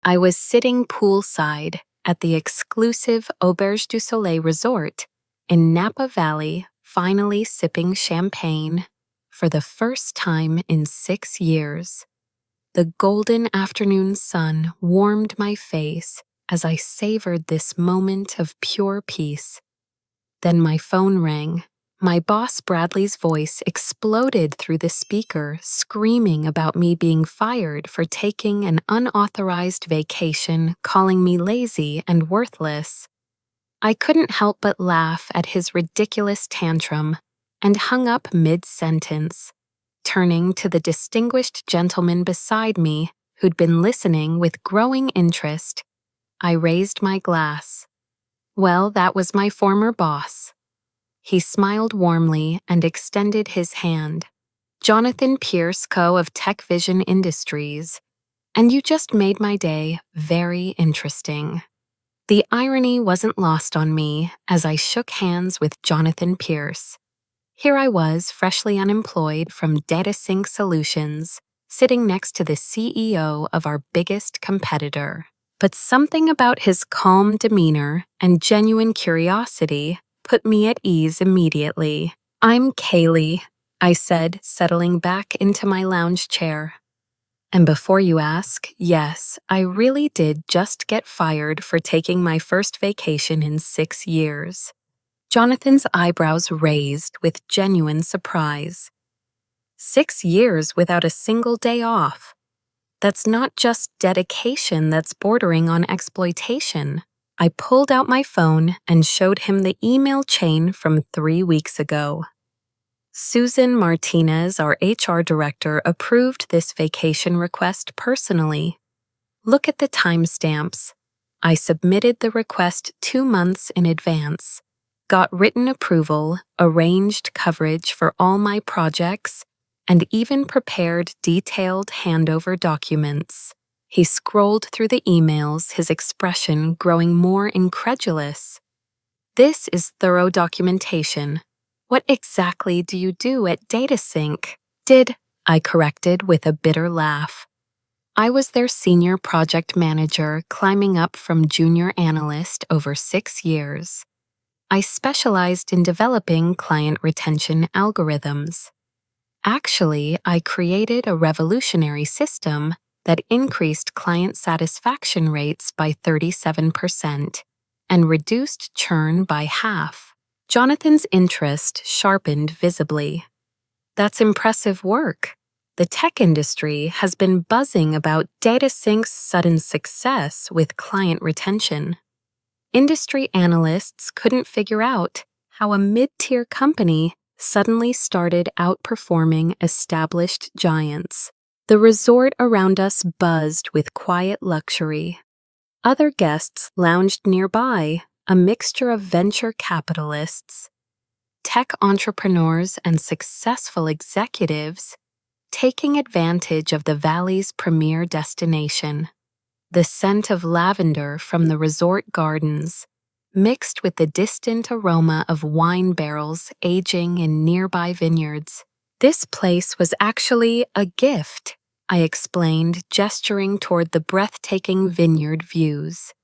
I was sitting poolside at the exclusive Auberge du Soleil resort in Napa Valley, finally sipping champagne for the first time in 6 years. The golden afternoon sun warmed my face as I savored this moment of pure peace. Then my phone rang. My boss Bradley's voice exploded through the speaker, screaming about me being fired for taking an unauthorized vacation, calling me lazy and worthless. I couldn't help but laugh at his ridiculous tantrum and hung up mid-sentence. Turning to the distinguished gentleman beside me, who'd been listening with growing interest, I raised my glass. Well, that was my former boss. He smiled warmly and extended his hand. Jonathan Pierce, Co. of Tech Vision Industries. And you just made my day very interesting. The irony wasn't lost on me as I shook hands with Jonathan Pierce. Here I was, freshly unemployed from DataSync Solutions, sitting next to the CEO of our biggest competitor. But something about his calm demeanor and genuine curiosity put me at ease immediately. "I'm Kaylee," I said, settling back into my lounge chair. And before you ask, yes, I really did just get fired for taking my first vacation in 6 years. Jonathan's eyebrows raised with genuine surprise. 6 years without a single day off. That's not just dedication, that's bordering on exploitation. I pulled out my phone and showed him the email chain from 3 weeks ago. Susan Martinez, our HR director, approved this vacation request personally. Look at the timestamps. I submitted the request 2 months in advance, got written approval, arranged coverage for all my projects, and even prepared detailed handover documents. He scrolled through the emails, his expression growing more incredulous. "This is thorough documentation. What exactly do you do at DataSync?" I corrected with a bitter laugh. I was their senior project manager, climbing up from junior analyst over 6 years. I specialized in developing client retention algorithms. Actually, I created a revolutionary system that increased client satisfaction rates by 37% and reduced churn by half. Jonathan's interest sharpened visibly. That's impressive work. The tech industry has been buzzing about DataSync's sudden success with client retention. Industry analysts couldn't figure out how a mid-tier company suddenly started outperforming established giants. The resort around us buzzed with quiet luxury. Other guests lounged nearby, a mixture of venture capitalists, tech entrepreneurs, and successful executives, taking advantage of the valley's premier destination. The scent of lavender from the resort gardens, mixed with the distant aroma of wine barrels aging in nearby vineyards. This place was actually a gift, I explained, gesturing toward the breathtaking vineyard views,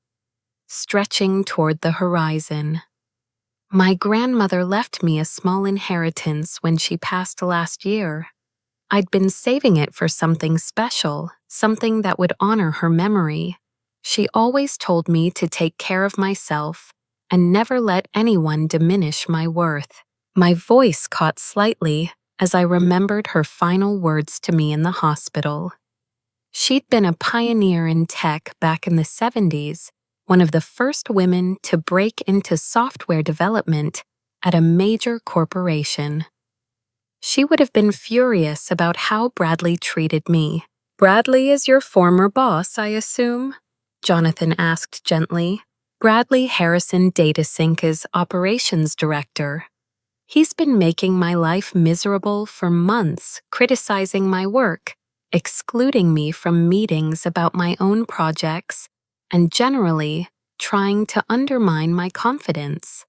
stretching toward the horizon. My grandmother left me a small inheritance when she passed last year. I'd been saving it for something special, something that would honor her memory. She always told me to take care of myself and never let anyone diminish my worth. My voice caught slightly as I remembered her final words to me in the hospital. She'd been a pioneer in tech back in the 70s, one of the first women to break into software development at a major corporation. She would have been furious about how Bradley treated me. "Bradley is your former boss, I assume?" Jonathan asked gently. "Bradley Harrison, DataSync's operations director. He's been making my life miserable for months, criticizing my work, excluding me from meetings about my own projects, and generally trying to undermine my confidence."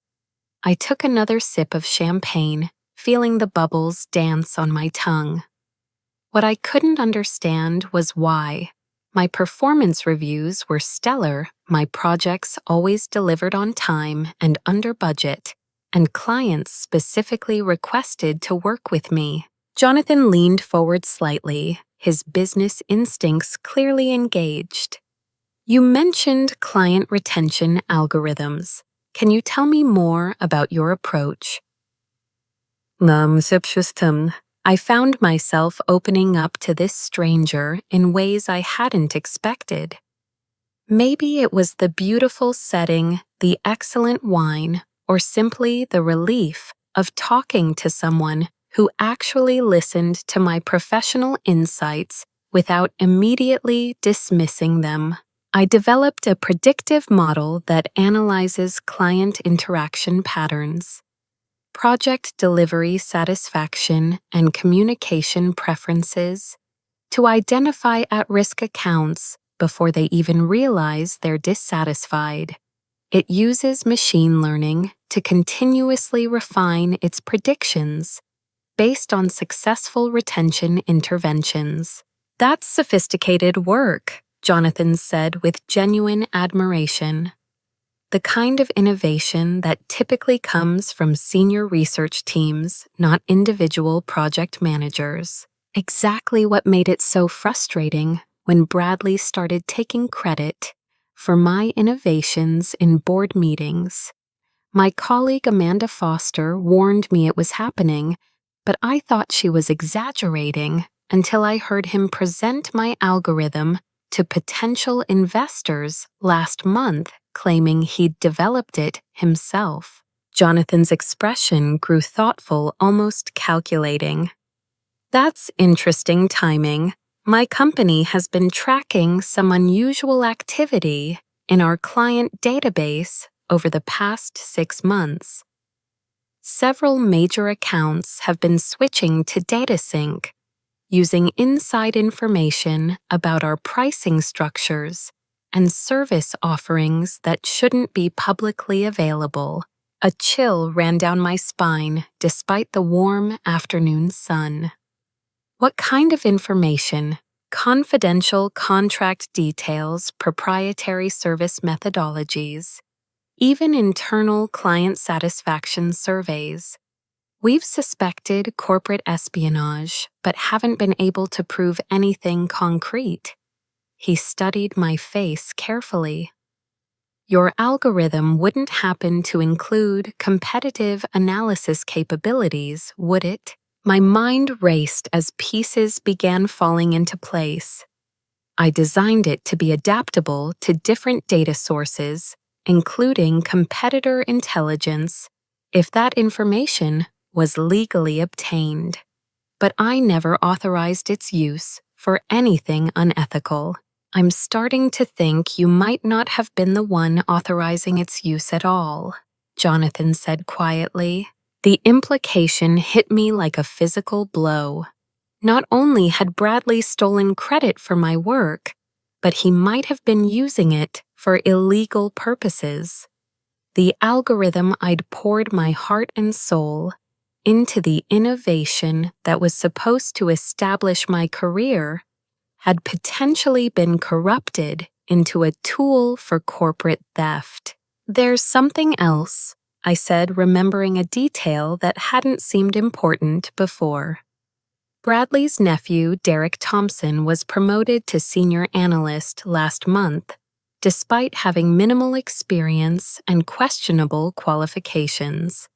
I took another sip of champagne, feeling the bubbles dance on my tongue. What I couldn't understand was why. My performance reviews were stellar, my projects always delivered on time and under budget, and clients specifically requested to work with me. Jonathan leaned forward slightly, his business instincts clearly engaged. You mentioned client retention algorithms. Can you tell me more about your approach? I found myself opening up to this stranger in ways I hadn't expected. Maybe it was the beautiful setting, the excellent wine, or simply the relief of talking to someone who actually listened to my professional insights without immediately dismissing them. I developed a predictive model that analyzes client interaction patterns, project delivery satisfaction, and communication preferences to identify at-risk accounts before they even realize they're dissatisfied. It uses machine learning to continuously refine its predictions based on successful retention interventions. That's sophisticated work, Jonathan said with genuine admiration. The kind of innovation that typically comes from senior research teams, not individual project managers. Exactly what made it so frustrating when Bradley started taking credit for my innovations in board meetings. My colleague Amanda Foster warned me it was happening, but I thought she was exaggerating until I heard him present my algorithm to potential investors last month, claiming he'd developed it himself. Jonathan's expression grew thoughtful, almost calculating. That's interesting timing. My company has been tracking some unusual activity in our client database over the past 6 months. Several major accounts have been switching to DataSync, using inside information about our pricing structures and service offerings that shouldn't be publicly available. A chill ran down my spine despite the warm afternoon sun. What kind of information? Confidential contract details, proprietary service methodologies, even internal client satisfaction surveys. We've suspected corporate espionage, but haven't been able to prove anything concrete. He studied my face carefully. Your algorithm wouldn't happen to include competitive analysis capabilities, would it? My mind raced as pieces began falling into place. I designed it to be adaptable to different data sources, including competitor intelligence, if that information was legally obtained. But I never authorized its use for anything unethical. I'm starting to think you might not have been the one authorizing its use at all, Jonathan said quietly. The implication hit me like a physical blow. Not only had Bradley stolen credit for my work, but he might have been using it for illegal purposes. The algorithm I'd poured my heart and soul into the innovation that was supposed to establish my career had potentially been corrupted into a tool for corporate theft. There's something else, I said, remembering a detail that hadn't seemed important before. Bradley's nephew, Derek Thompson, was promoted to senior analyst last month, despite having minimal experience and questionable qualifications.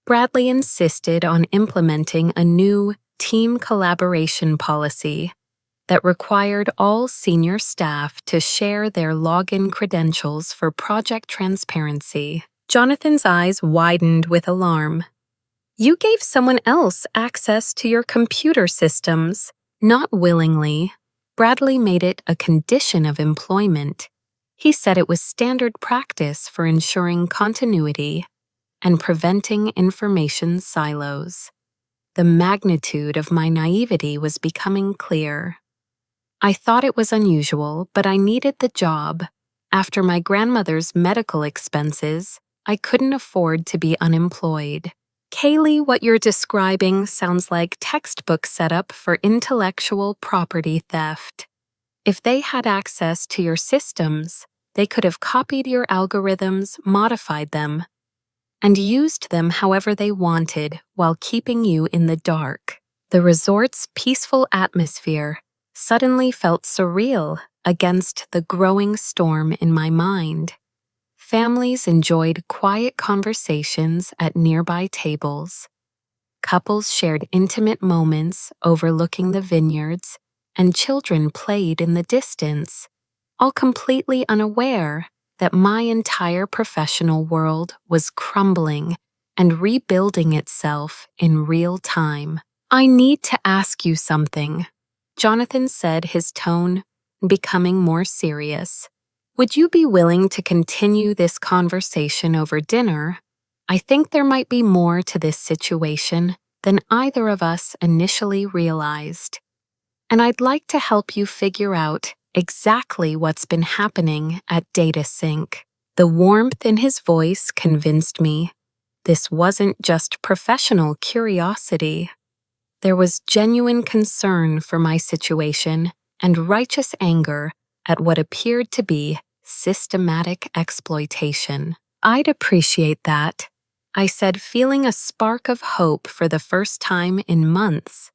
Bradley insisted on implementing a new team collaboration policy that required all senior staff to share their login credentials for project transparency. Jonathan's eyes widened with alarm. You gave someone else access to your computer systems, not willingly. Bradley made it a condition of employment. He said it was standard practice for ensuring continuity and preventing information silos. The magnitude of my naivety was becoming clear. I thought it was unusual, but I needed the job. After my grandmother's medical expenses, I couldn't afford to be unemployed. Kaylee, what you're describing sounds like textbook setup for intellectual property theft. If they had access to your systems, they could have copied your algorithms, modified them, and used them however they wanted while keeping you in the dark. The resort's peaceful atmosphere suddenly felt surreal against the growing storm in my mind. Families enjoyed quiet conversations at nearby tables. Couples shared intimate moments overlooking the vineyards, and children played in the distance, all completely unaware that my entire professional world was crumbling and rebuilding itself in real time. "I need to ask you something," Jonathan said, his tone becoming more serious. "Would you be willing to continue this conversation over dinner? I think there might be more to this situation than either of us initially realized. And I'd like to help you figure out exactly what's been happening at DataSync." The warmth in his voice convinced me this wasn't just professional curiosity. There was genuine concern for my situation and righteous anger at what appeared to be systematic exploitation. "I'd appreciate that," I said, feeling a spark of hope for the first time in months.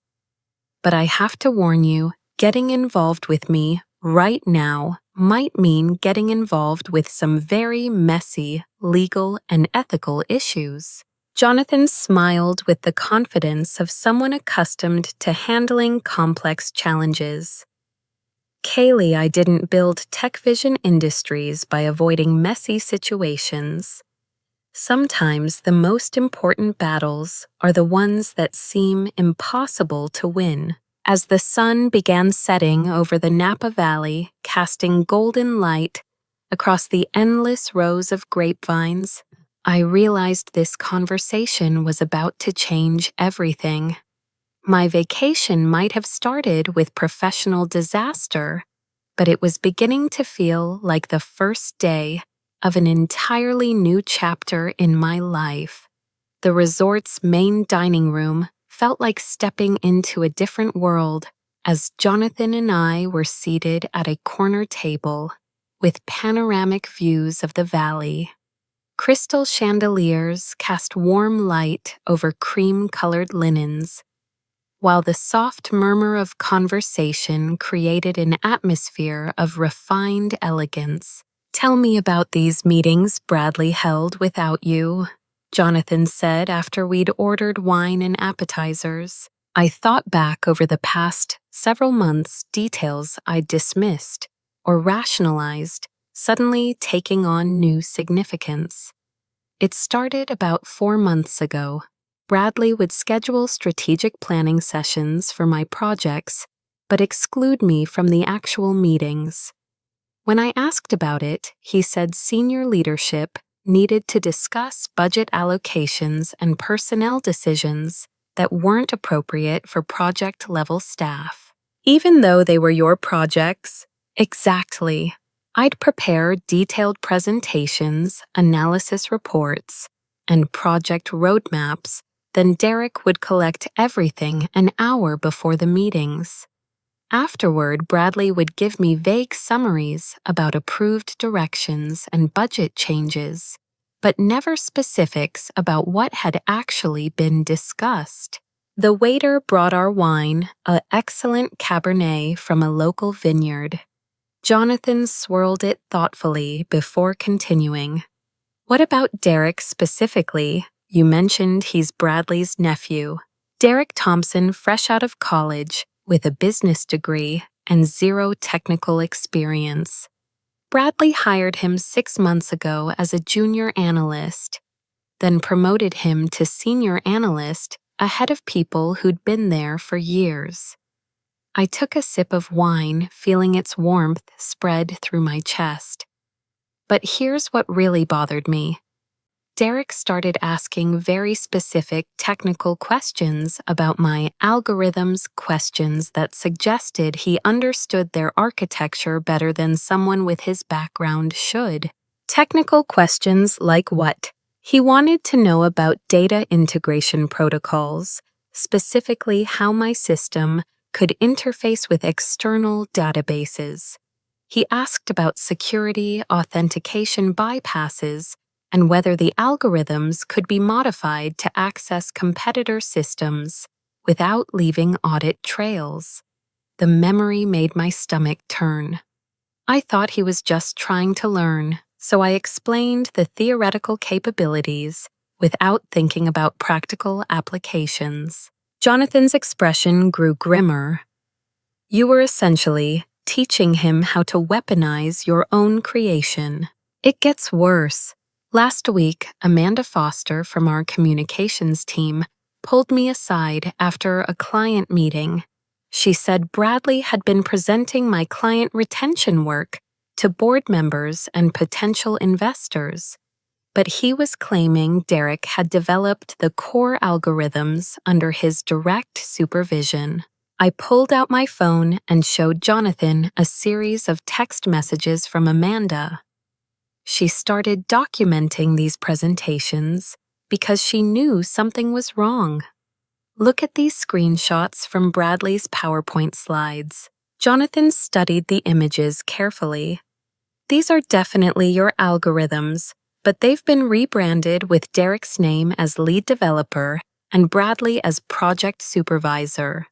"But I have to warn you, getting involved with me right now might mean getting involved with some very messy legal and ethical issues." Jonathan smiled with the confidence of someone accustomed to handling complex challenges. "Kaylee, I didn't build TechVision Industries by avoiding messy situations. Sometimes the most important battles are the ones that seem impossible to win." As the sun began setting over the Napa Valley, casting golden light across the endless rows of grapevines, I realized this conversation was about to change everything. My vacation might have started with professional disaster, but it was beginning to feel like the first day of an entirely new chapter in my life. The resort's main dining room felt like stepping into a different world as Jonathan and I were seated at a corner table with panoramic views of the valley. Crystal chandeliers cast warm light over cream-colored linens, while the soft murmur of conversation created an atmosphere of refined elegance. "Tell me about these meetings Bradley held without you," Jonathan said after we'd ordered wine and appetizers. I thought back over the past several months, details I'd dismissed or rationalized, suddenly taking on new significance. It started about 4 months ago. Bradley would schedule strategic planning sessions for my projects, but exclude me from the actual meetings. When I asked about it, he said senior leadership needed to discuss budget allocations and personnel decisions that weren't appropriate for project-level staff. Even though they were your projects? Exactly. I'd prepare detailed presentations, analysis reports, and project roadmaps, then Derek would collect everything an hour before the meetings. Afterward, Bradley would give me vague summaries about approved directions and budget changes, but never specifics about what had actually been discussed. The waiter brought our wine, an excellent Cabernet from a local vineyard. Jonathan swirled it thoughtfully before continuing. "What about Derek specifically? You mentioned he's Bradley's nephew. Derek Thompson, fresh out of college, with a business degree and zero technical experience. Bradley hired him 6 months ago as a junior analyst, then promoted him to senior analyst ahead of people who'd been there for years." I took a sip of wine, feeling its warmth spread through my chest. But here's what really bothered me. Derek started asking very specific technical questions about my algorithms, questions that suggested he understood their architecture better than someone with his background should. Technical questions like what? He wanted to know about data integration protocols, specifically how my system could interface with external databases. He asked about security authentication bypasses and whether the algorithms could be modified to access competitor systems without leaving audit trails. The memory made my stomach turn. I thought he was just trying to learn, so I explained the theoretical capabilities without thinking about practical applications. Jonathan's expression grew grimmer. You were essentially teaching him how to weaponize your own creation. It gets worse. Last week, Amanda Foster from our communications team pulled me aside after a client meeting. She said Bradley had been presenting my client retention work to board members and potential investors, but he was claiming Derek had developed the core algorithms under his direct supervision. I pulled out my phone and showed Jonathan a series of text messages from Amanda. She started documenting these presentations because she knew something was wrong. Look at these screenshots from Bradley's PowerPoint slides. Jonathan studied the images carefully. These are definitely your algorithms, but they've been rebranded with Derek's name as lead developer and Bradley as project supervisor.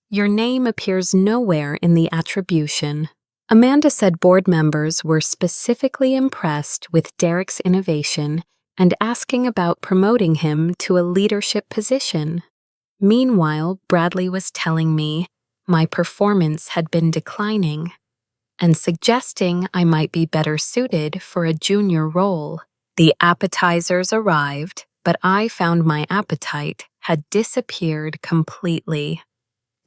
Your name appears nowhere in the attribution. Amanda said board members were specifically impressed with Derek's innovation and asking about promoting him to a leadership position. Meanwhile, Bradley was telling me my performance had been declining and suggesting I might be better suited for a junior role. The appetizers arrived, but I found my appetite had disappeared completely.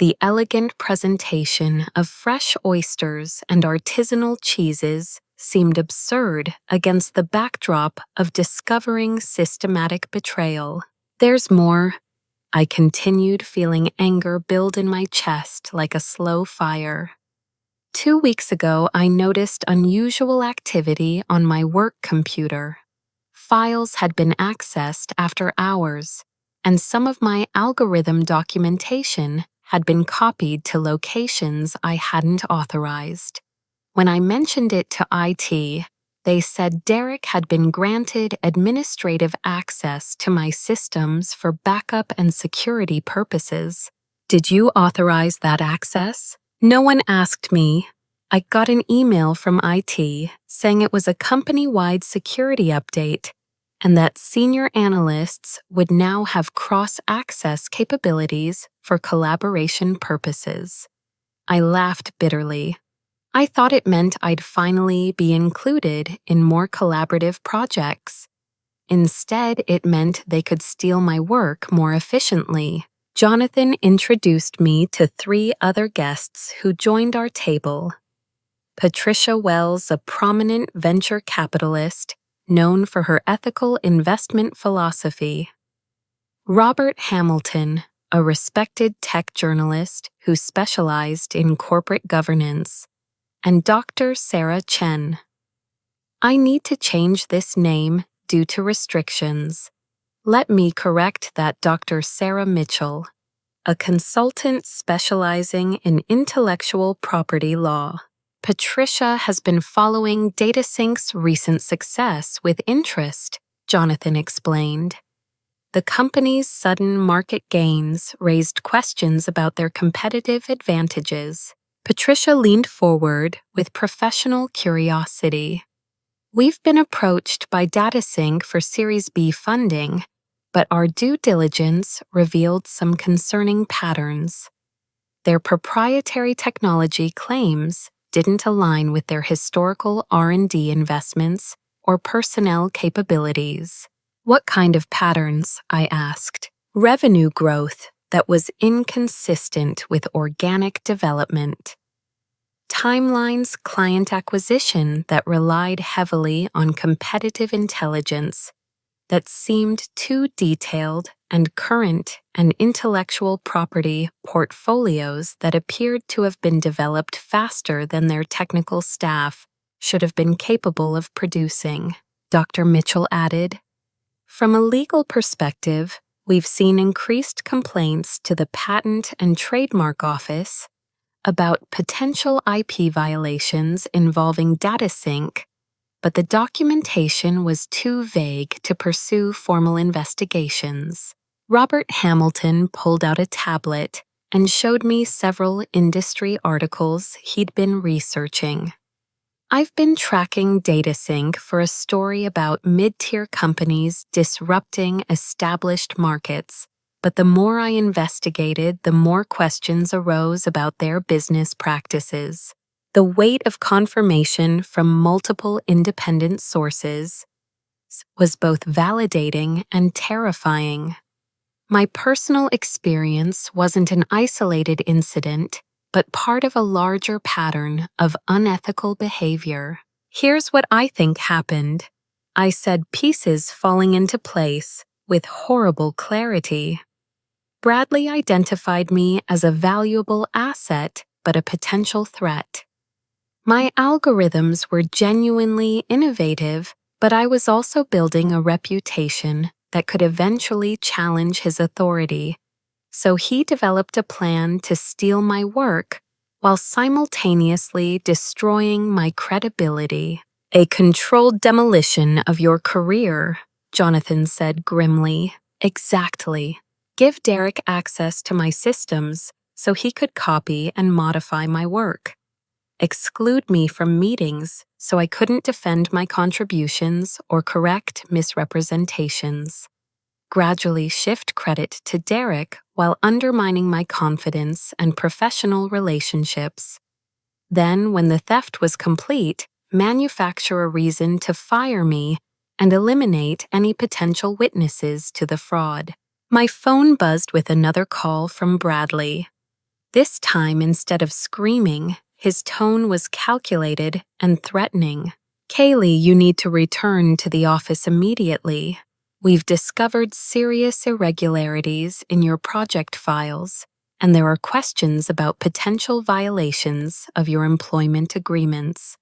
The elegant presentation of fresh oysters and artisanal cheeses seemed absurd against the backdrop of discovering systematic betrayal. There's more. I continued, feeling anger build in my chest like a slow fire. 2 weeks ago, I noticed unusual activity on my work computer. Files had been accessed after hours, and some of my algorithm documentation had been copied to locations I hadn't authorized. When I mentioned it to IT, they said Derek had been granted administrative access to my systems for backup and security purposes. Did you authorize that access? No one asked me. I got an email from IT saying it was a company-wide security update and that senior analysts would now have cross-access capabilities for collaboration purposes. I laughed bitterly. I thought it meant I'd finally be included in more collaborative projects. Instead, it meant they could steal my work more efficiently. Jonathan introduced me to 3 other guests who joined our table. Patricia Wells, a prominent venture capitalist known for her ethical investment philosophy. Robert Hamilton, a respected tech journalist who specialized in corporate governance. And Dr. Sarah Chen. I need to change this name due to restrictions. Let me correct that. Dr. Sarah Mitchell, a consultant specializing in intellectual property law. Patricia has been following DataSync's recent success with interest, Jonathan explained. The company's sudden market gains raised questions about their competitive advantages. Patricia leaned forward with professional curiosity. We've been approached by DataSync for Series B funding, but our due diligence revealed some concerning patterns. Their proprietary technology claims didn't align with their historical R&D investments or personnel capabilities. What kind of patterns? I asked. Revenue growth that was inconsistent with organic development. Timeline's client acquisition that relied heavily on competitive intelligence that seemed too detailed, and current and intellectual property portfolios that appeared to have been developed faster than their technical staff should have been capable of producing, Dr. Mitchell added. From a legal perspective, we've seen increased complaints to the Patent and Trademark Office about potential IP violations involving data sync, but the documentation was too vague to pursue formal investigations. Robert Hamilton pulled out a tablet and showed me several industry articles he'd been researching. I've been tracking DataSync for a story about mid-tier companies disrupting established markets, but the more I investigated, the more questions arose about their business practices. The weight of confirmation from multiple independent sources was both validating and terrifying. My personal experience wasn't an isolated incident, but part of a larger pattern of unethical behavior. Here's what I think happened. I said, pieces falling into place with horrible clarity. Bradley identified me as a valuable asset, but a potential threat. My algorithms were genuinely innovative, but I was also building a reputation that could eventually challenge his authority. So he developed a plan to steal my work while simultaneously destroying my credibility. A controlled demolition of your career, Jonathan said grimly. Exactly. Give Derek access to my systems so he could copy and modify my work. Exclude me from meetings so I couldn't defend my contributions or correct misrepresentations. Gradually shift credit to Derek while undermining my confidence and professional relationships. Then, when the theft was complete, manufacture a reason to fire me and eliminate any potential witnesses to the fraud. My phone buzzed with another call from Bradley. This time, instead of screaming, his tone was calculated and threatening. Kaylee, you need to return to the office immediately. We've discovered serious irregularities in your project files, and there are questions about potential violations of your employment agreements.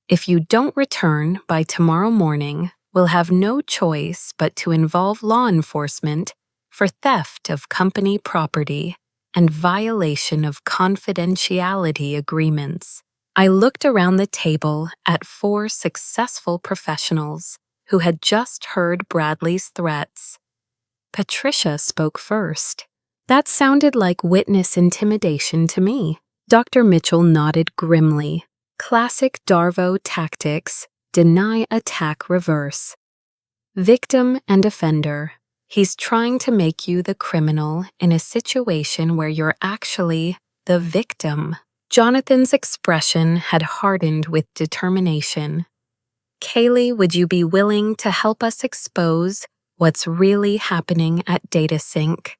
If you don't return by tomorrow morning, we'll have no choice but to involve law enforcement for theft of company property and violation of confidentiality agreements. I looked around the table at 4 successful professionals who had just heard Bradley's threats. Patricia spoke first. That sounded like witness intimidation to me. Dr. Mitchell nodded grimly. Classic Darvo tactics, deny, attack, reverse. Victim and offender. He's trying to make you the criminal in a situation where you're actually the victim. Jonathan's expression had hardened with determination. Kaylee, would you be willing to help us expose what's really happening at DataSync?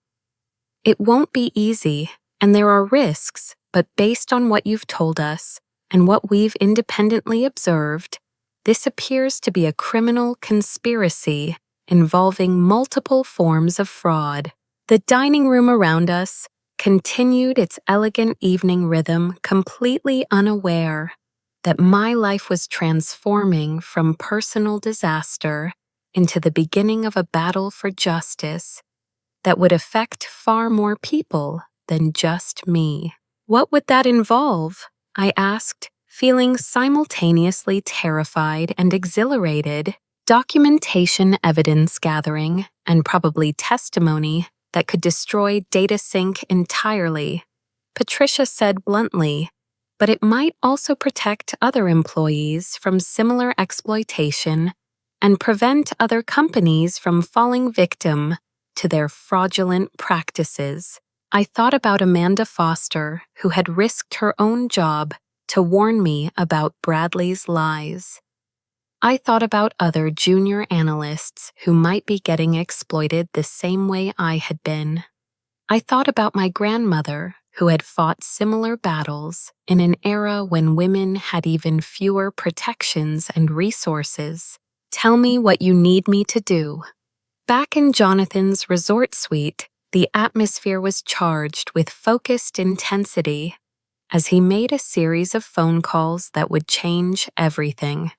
It won't be easy, and there are risks, but based on what you've told us and what we've independently observed, this appears to be a criminal conspiracy involving multiple forms of fraud. The dining room around us continued its elegant evening rhythm, completely unaware that my life was transforming from personal disaster into the beginning of a battle for justice that would affect far more people than just me. What would that involve? I asked, feeling simultaneously terrified and exhilarated. Documentation, evidence gathering, and probably testimony that could destroy DataSync entirely, Patricia said bluntly, but it might also protect other employees from similar exploitation and prevent other companies from falling victim to their fraudulent practices. I thought about Amanda Foster, who had risked her own job to warn me about Bradley's lies. I thought about other junior analysts who might be getting exploited the same way I had been. I thought about my grandmother, who had fought similar battles in an era when women had even fewer protections and resources. Tell me what you need me to do. Back in Jonathan's resort suite, the atmosphere was charged with focused intensity as he made a series of phone calls that would change everything.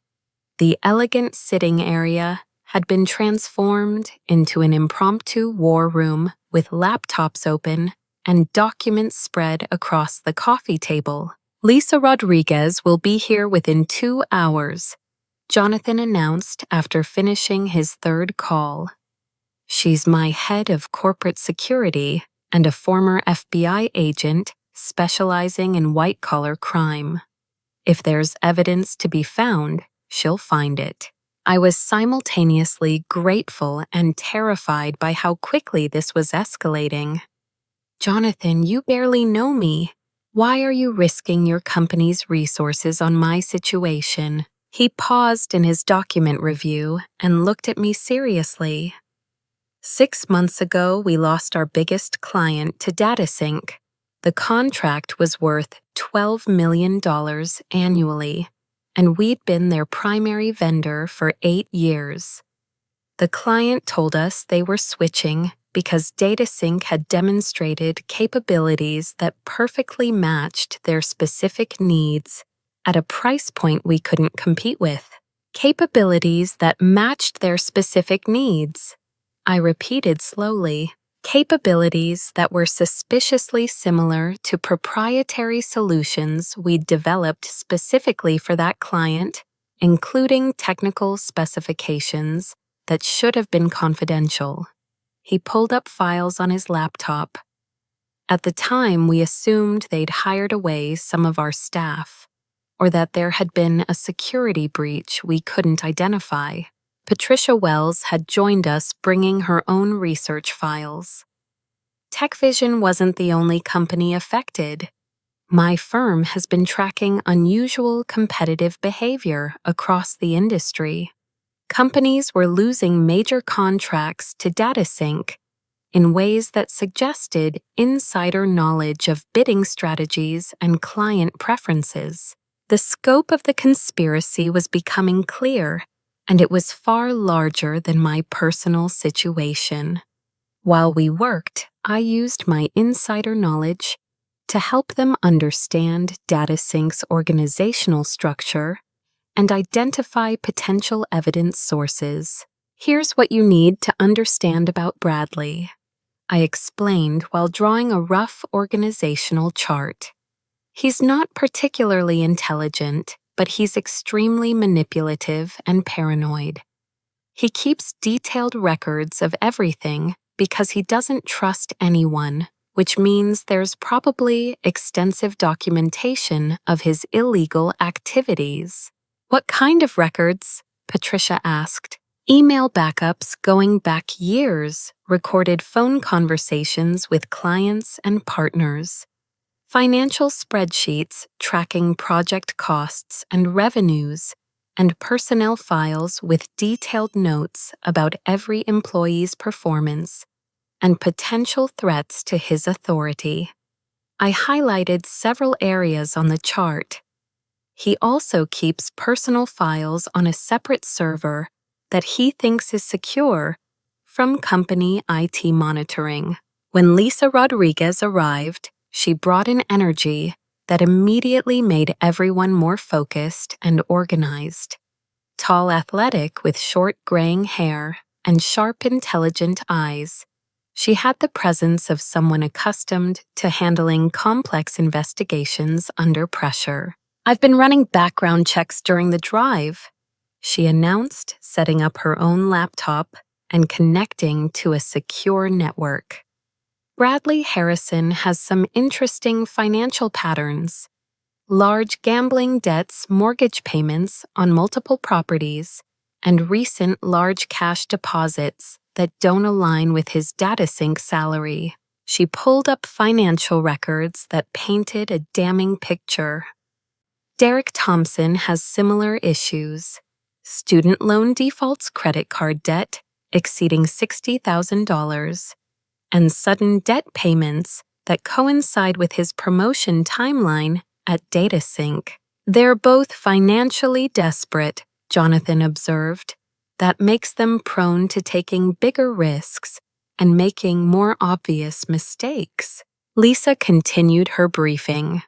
The elegant sitting area had been transformed into an impromptu war room with laptops open and documents spread across the coffee table. "Lisa Rodriguez will be here within 2 hours," Jonathan announced after finishing his third call. "She's my head of corporate security and a former FBI agent specializing in white-collar crime. If there's evidence to be found, she'll find it." I was simultaneously grateful and terrified by how quickly this was escalating. "Jonathan, you barely know me. Why are you risking your company's resources on my situation?" He paused in his document review and looked at me seriously. "6 months ago, we lost our biggest client to DataSync. The contract was worth $12 million annually, and we'd been their primary vendor for 8 years. The client told us they were switching because DataSync had demonstrated capabilities that perfectly matched their specific needs at a price point we couldn't compete with. Capabilities that matched their specific needs," I repeated slowly. "Capabilities that were suspiciously similar to proprietary solutions we'd developed specifically for that client, including technical specifications that should have been confidential." He pulled up files on his laptop. "At the time, we assumed they'd hired away some of our staff, or that there had been a security breach we couldn't identify. Patricia Wells had joined us bringing her own research files. TechVision wasn't the only company affected. My firm has been tracking unusual competitive behavior across the industry. Companies were losing major contracts to DataSync in ways that suggested insider knowledge of bidding strategies and client preferences. The scope of the conspiracy was becoming clear, and it was far larger than my personal situation. While we worked, I used my insider knowledge to help them understand DataSync's organizational structure and identify potential evidence sources. Here's what you need to understand about Bradley, I explained while drawing a rough organizational chart. He's not particularly intelligent, but he's extremely manipulative and paranoid. He keeps detailed records of everything because he doesn't trust anyone, which means there's probably extensive documentation of his illegal activities. What kind of records? Patricia asked. Email backups going back years, recorded phone conversations with clients and partners, financial spreadsheets tracking project costs and revenues, and personnel files with detailed notes about every employee's performance and potential threats to his authority. I highlighted several areas on the chart. He also keeps personal files on a separate server that he thinks is secure from company IT monitoring. When Lisa Rodriguez arrived, she brought an energy that immediately made everyone more focused and organized. Tall, athletic, with short graying hair and sharp, intelligent eyes, she had the presence of someone accustomed to handling complex investigations under pressure. "I've been running background checks during the drive," she announced, setting up her own laptop and connecting to a secure network. "Bradley Harrison has some interesting financial patterns. Large gambling debts, mortgage payments on multiple properties, and recent large cash deposits that don't align with his DataSync salary." She pulled up financial records that painted a damning picture. "Derek Thompson has similar issues. Student loan defaults, credit card debt exceeding $60,000, and sudden debt payments that coincide with his promotion timeline at DataSync. They're both financially desperate," Jonathan observed. "That makes them prone to taking bigger risks and making more obvious mistakes." Lisa continued her briefing.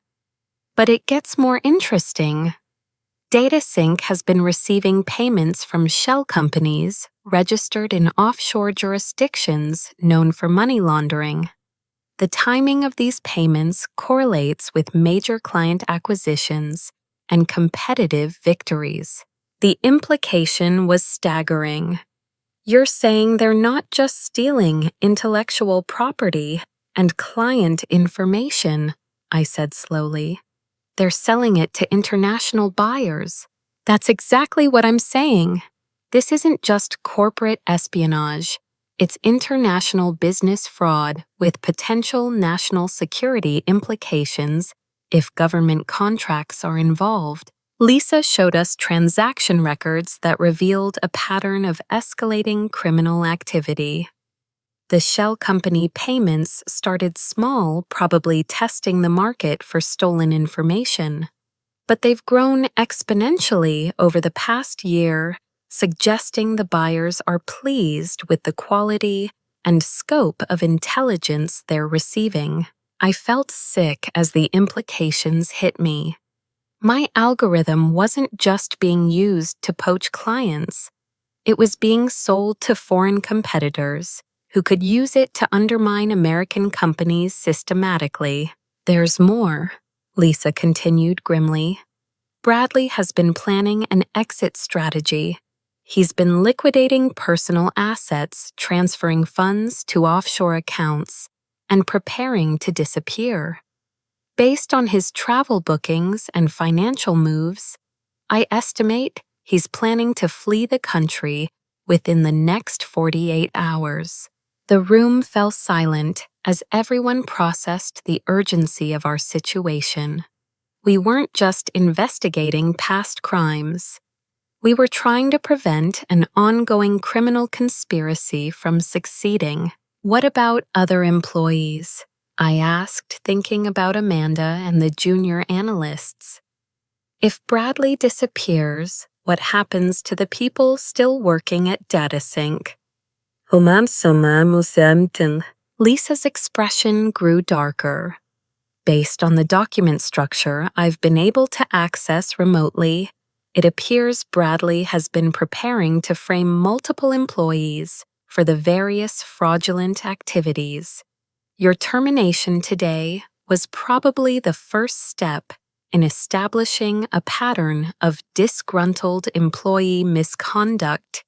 "But it gets more interesting. DataSync has been receiving payments from shell companies registered in offshore jurisdictions known for money laundering. The timing of these payments correlates with major client acquisitions and competitive victories. The implication was staggering. You're saying they're not just stealing intellectual property and client information, I said slowly. They're selling it to international buyers. That's exactly what I'm saying. This isn't just corporate espionage. It's international business fraud with potential national security implications if government contracts are involved. Lisa showed us transaction records that revealed a pattern of escalating criminal activity. The shell company payments started small, probably testing the market for stolen information. But they've grown exponentially over the past year, suggesting the buyers are pleased with the quality and scope of intelligence they're receiving. I felt sick as the implications hit me. My algorithm wasn't just being used to poach clients. It was being sold to foreign competitors who could use it to undermine American companies systematically. There's more, Lisa continued grimly. Bradley has been planning an exit strategy. He's been liquidating personal assets, transferring funds to offshore accounts, and preparing to disappear. Based on his travel bookings and financial moves, I estimate he's planning to flee the country within the next 48 hours. The room fell silent as everyone processed the urgency of our situation. We weren't just investigating past crimes. We were trying to prevent an ongoing criminal conspiracy from succeeding. What about other employees? I asked, thinking about Amanda and the junior analysts. If Bradley disappears, what happens to the people still working at DataSync? Lisa's expression grew darker. Based on the document structure I've been able to access remotely, it appears Bradley has been preparing to frame multiple employees for the various fraudulent activities. Your termination today was probably the first step in establishing a pattern of disgruntled employee misconduct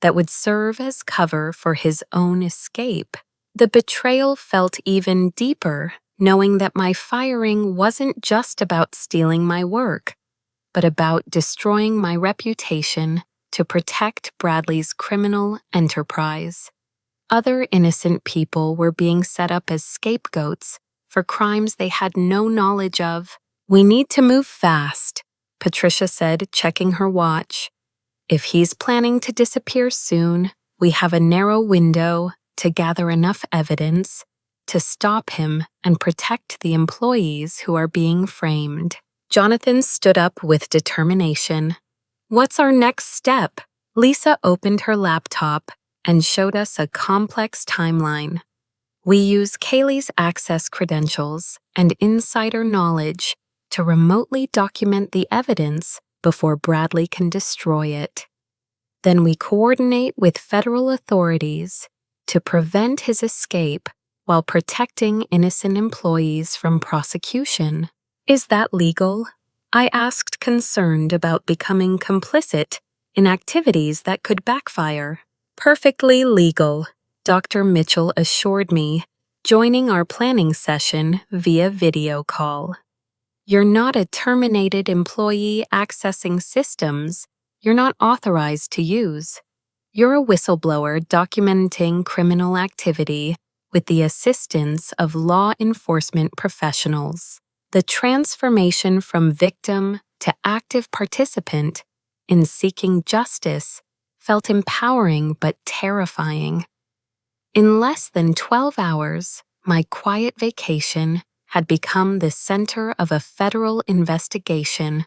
that would serve as cover for his own escape. The betrayal felt even deeper, knowing that my firing wasn't just about stealing my work, but about destroying my reputation to protect Bradley's criminal enterprise. Other innocent people were being set up as scapegoats for crimes they had no knowledge of. We need to move fast, Patricia said, checking her watch. If he's planning to disappear soon, we have a narrow window to gather enough evidence to stop him and protect the employees who are being framed. Jonathan stood up with determination. What's our next step? Lisa opened her laptop and showed us a complex timeline. We use Kaylee's access credentials and insider knowledge to remotely document the evidence before Bradley can destroy it. Then we coordinate with federal authorities to prevent his escape while protecting innocent employees from prosecution. Is that legal? I asked, concerned about becoming complicit in activities that could backfire. Perfectly legal, Dr. Mitchell assured me, joining our planning session via video call. You're not a terminated employee accessing systems you're not authorized to use. You're a whistleblower documenting criminal activity with the assistance of law enforcement professionals. The transformation from victim to active participant in seeking justice felt empowering but terrifying. In less than 12 hours, my quiet vacation had become the center of a federal investigation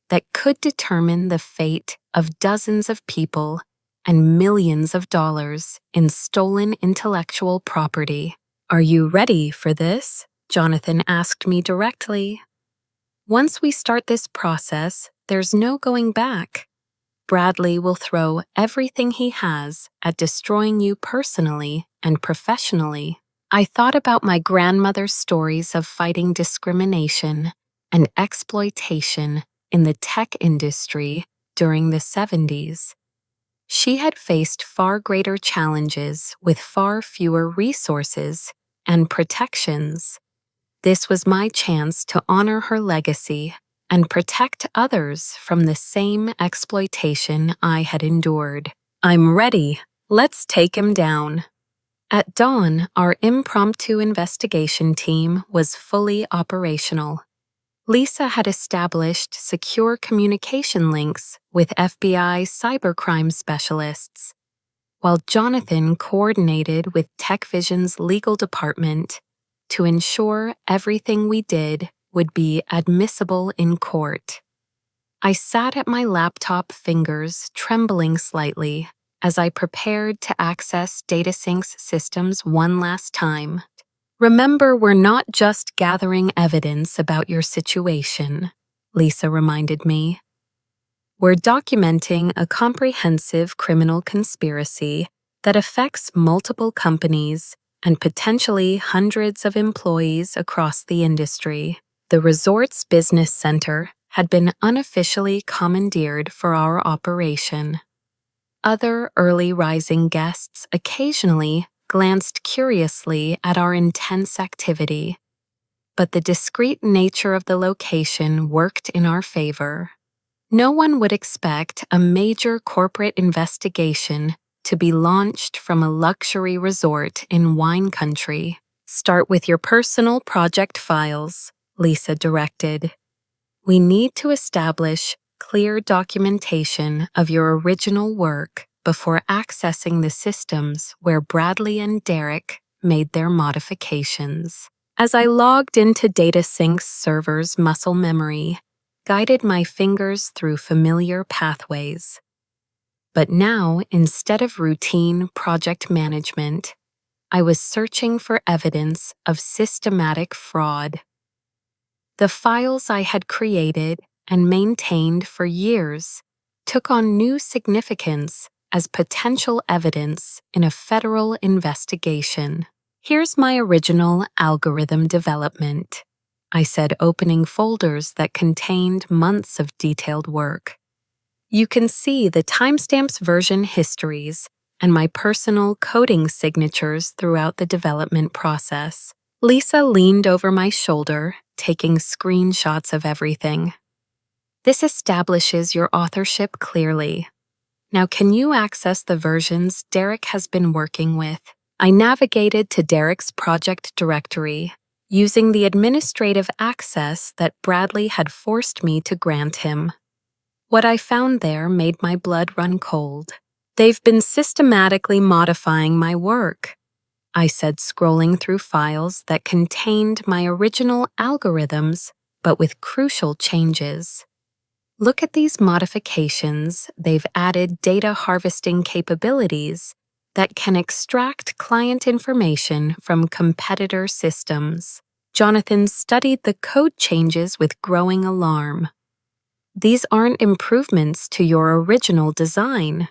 that could determine the fate of dozens of people and millions of dollars in stolen intellectual property. Are you ready for this? Jonathan asked me directly. Once we start this process, there's no going back. Bradley will throw everything he has at destroying you personally and professionally. I thought about my grandmother's stories of fighting discrimination and exploitation in the tech industry during the 70s. She had faced far greater challenges with far fewer resources and protections. This was my chance to honor her legacy and protect others from the same exploitation I had endured. I'm ready. Let's take him down. At dawn, our impromptu investigation team was fully operational. Lisa had established secure communication links with FBI cybercrime specialists, while Jonathan coordinated with TechVision's legal department to ensure everything we did would be admissible in court. I sat at my laptop, fingers trembling slightly as I prepared to access DataSync's systems one last time. Remember, we're not just gathering evidence about your situation, Lisa reminded me. We're documenting a comprehensive criminal conspiracy that affects multiple companies and potentially hundreds of employees across the industry. The resort's business center had been unofficially commandeered for our operation. Other early rising guests occasionally glanced curiously at our intense activity, but the discreet nature of the location worked in our favor. No one would expect a major corporate investigation to be launched from a luxury resort in wine country. Start with your personal project files, Lisa directed. We need to establish clear documentation of your original work before accessing the systems where Bradley and Derek made their modifications. As I logged into DataSync's server's muscle memory, guided my fingers through familiar pathways. But now, instead of routine project management, I was searching for evidence of systematic fraud. The files I had created and maintained for years took on new significance as potential evidence in a federal investigation. Here's my original algorithm development, I said, opening folders that contained months of detailed work. You can see the timestamps, version histories, and my personal coding signatures throughout the development process. Lisa leaned over my shoulder, taking screenshots of everything. This establishes your authorship clearly. Now, can you access the versions Derek has been working with? I navigated to Derek's project directory, using the administrative access that Bradley had forced me to grant him. What I found there made my blood run cold. They've been systematically modifying my work, I said, scrolling through files that contained my original algorithms, but with crucial changes. Look at these modifications. They've added data harvesting capabilities that can extract client information from competitor systems. Jonathan studied the code changes with growing alarm. These aren't improvements to your original design.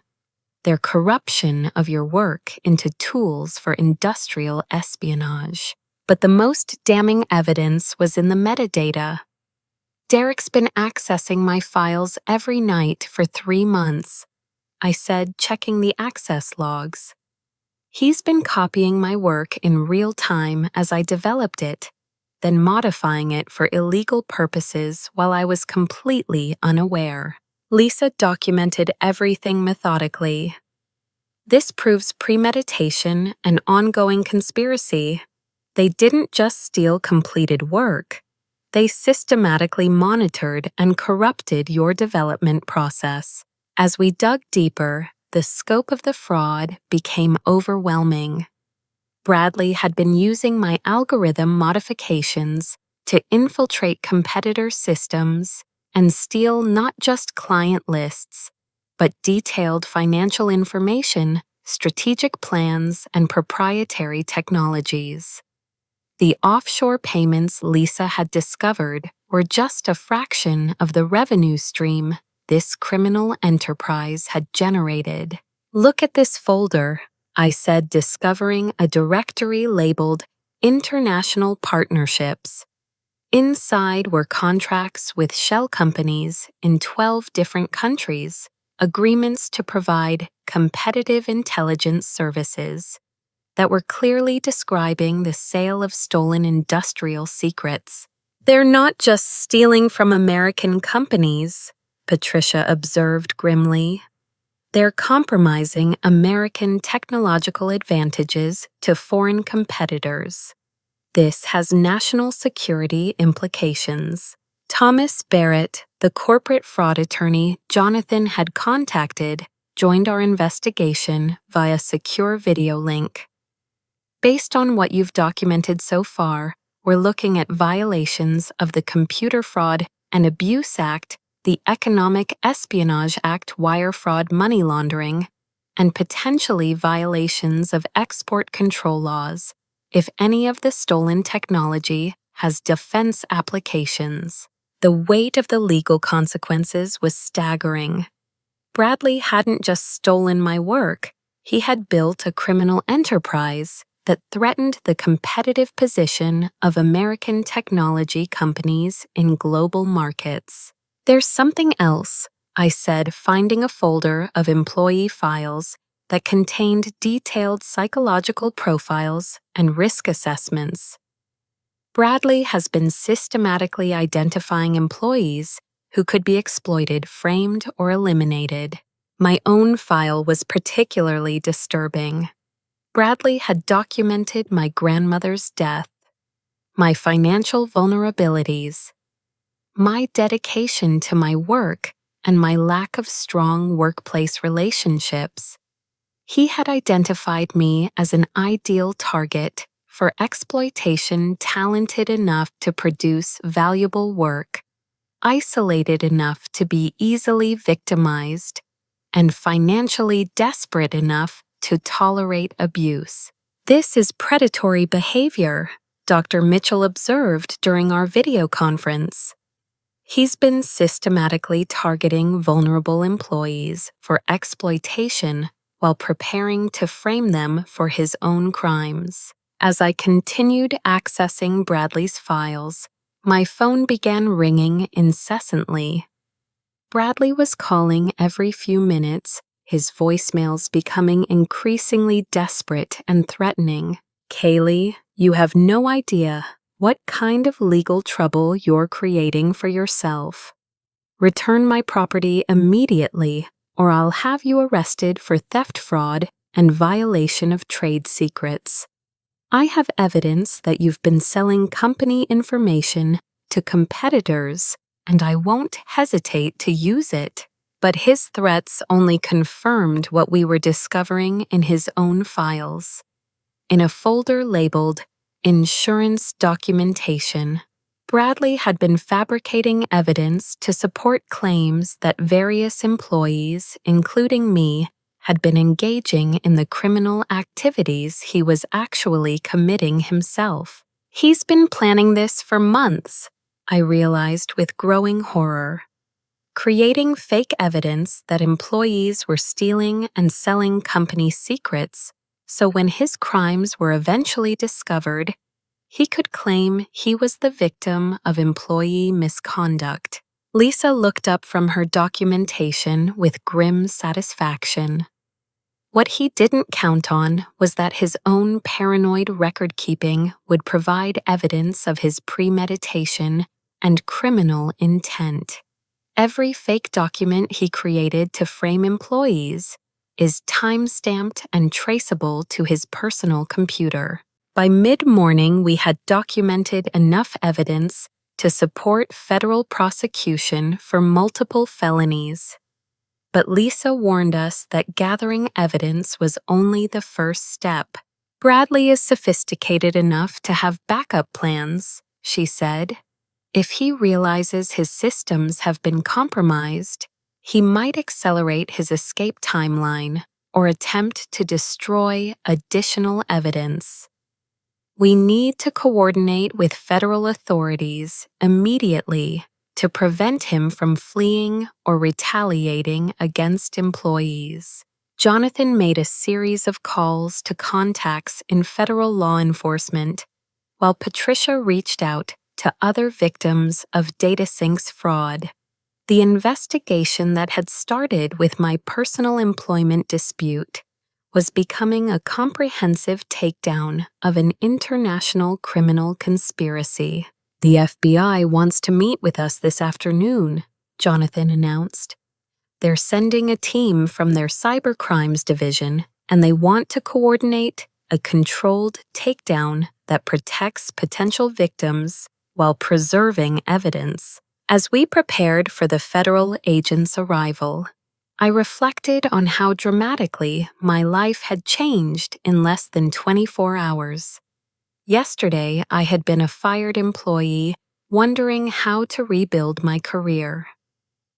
They're corruption of your work into tools for industrial espionage. But the most damning evidence was in the metadata. Derek's been accessing my files every night for 3 months, I said, checking the access logs. He's been copying my work in real time as I developed it, then modifying it for illegal purposes while I was completely unaware. Lisa documented everything methodically. This proves premeditation and ongoing conspiracy. They didn't just steal completed work. They systematically monitored and corrupted your development process. As we dug deeper, the scope of the fraud became overwhelming. Bradley had been using my algorithm modifications to infiltrate competitor systems and steal not just client lists, but detailed financial information, strategic plans, and proprietary technologies. The offshore payments Lisa had discovered were just a fraction of the revenue stream this criminal enterprise had generated. "Look at this folder," I said, discovering a directory labeled International Partnerships. Inside were contracts with shell companies in 12 different countries, agreements to provide competitive intelligence services that were clearly describing the sale of stolen industrial secrets. "They're not just stealing from American companies," Patricia observed grimly. "They're compromising American technological advantages to foreign competitors. This has national security implications." Thomas Barrett, the corporate fraud attorney Jonathan had contacted, joined our investigation via secure video link. "Based on what you've documented so far, we're looking at violations of the Computer Fraud and Abuse Act, the Economic Espionage Act, wire fraud, money laundering, and potentially violations of export control laws if any of the stolen technology has defense applications." The weight of the legal consequences was staggering. Bradley hadn't just stolen my work, he had built a criminal enterprise that threatened the competitive position of American technology companies in global markets. "There's something else," I said, finding a folder of employee files that contained detailed psychological profiles and risk assessments. "Bradley has been systematically identifying employees who could be exploited, framed, or eliminated." My own file was particularly disturbing. Bradley had documented my grandmother's death, my financial vulnerabilities, my dedication to my work, and my lack of strong workplace relationships. He had identified me as an ideal target for exploitation, talented enough to produce valuable work, isolated enough to be easily victimized, and financially desperate enough to tolerate abuse. "This is predatory behavior," Dr. Mitchell observed during our video conference. "He's been systematically targeting vulnerable employees for exploitation while preparing to frame them for his own crimes." As I continued accessing Bradley's files, my phone began ringing incessantly. Bradley was calling every few minutes, his voicemails becoming increasingly desperate and threatening. "Kaylee, you have no idea what kind of legal trouble you're creating for yourself. Return my property immediately, or I'll have you arrested for theft, fraud, and violation of trade secrets. I have evidence that you've been selling company information to competitors, and I won't hesitate to use it." But his threats only confirmed what we were discovering in his own files. In a folder labeled Insurance Documentation, Bradley had been fabricating evidence to support claims that various employees, including me, had been engaging in the criminal activities he was actually committing himself. "He's been planning this for months," I realized with growing horror. Creating fake evidence that employees were stealing and selling company secrets, so when his crimes were eventually discovered, he could claim he was the victim of employee misconduct. Lisa looked up from her documentation with grim satisfaction. What he didn't count on was that his own paranoid record-keeping would provide evidence of his premeditation and criminal intent. Every fake document he created to frame employees is time-stamped and traceable to his personal computer. By mid-morning, we had documented enough evidence to support federal prosecution for multiple felonies. But Lisa warned us that gathering evidence was only the first step. "Bradley is sophisticated enough to have backup plans," she said. "If he realizes his systems have been compromised, he might accelerate his escape timeline or attempt to destroy additional evidence. We need to coordinate with federal authorities immediately to prevent him from fleeing or retaliating against employees. Jonathan made a series of calls to contacts in federal law enforcement, while Patricia reached out to other victims of DataSync's fraud. The investigation that had started with my personal employment dispute was becoming a comprehensive takedown of an international criminal conspiracy. "The FBI wants to meet with us this afternoon," Jonathan announced. "They're sending a team from their cybercrimes division, and they want to coordinate a controlled takedown that protects potential victims while preserving evidence." As we prepared for the federal agent's arrival, I reflected on how dramatically my life had changed in less than 24 hours. Yesterday, I had been a fired employee wondering how to rebuild my career.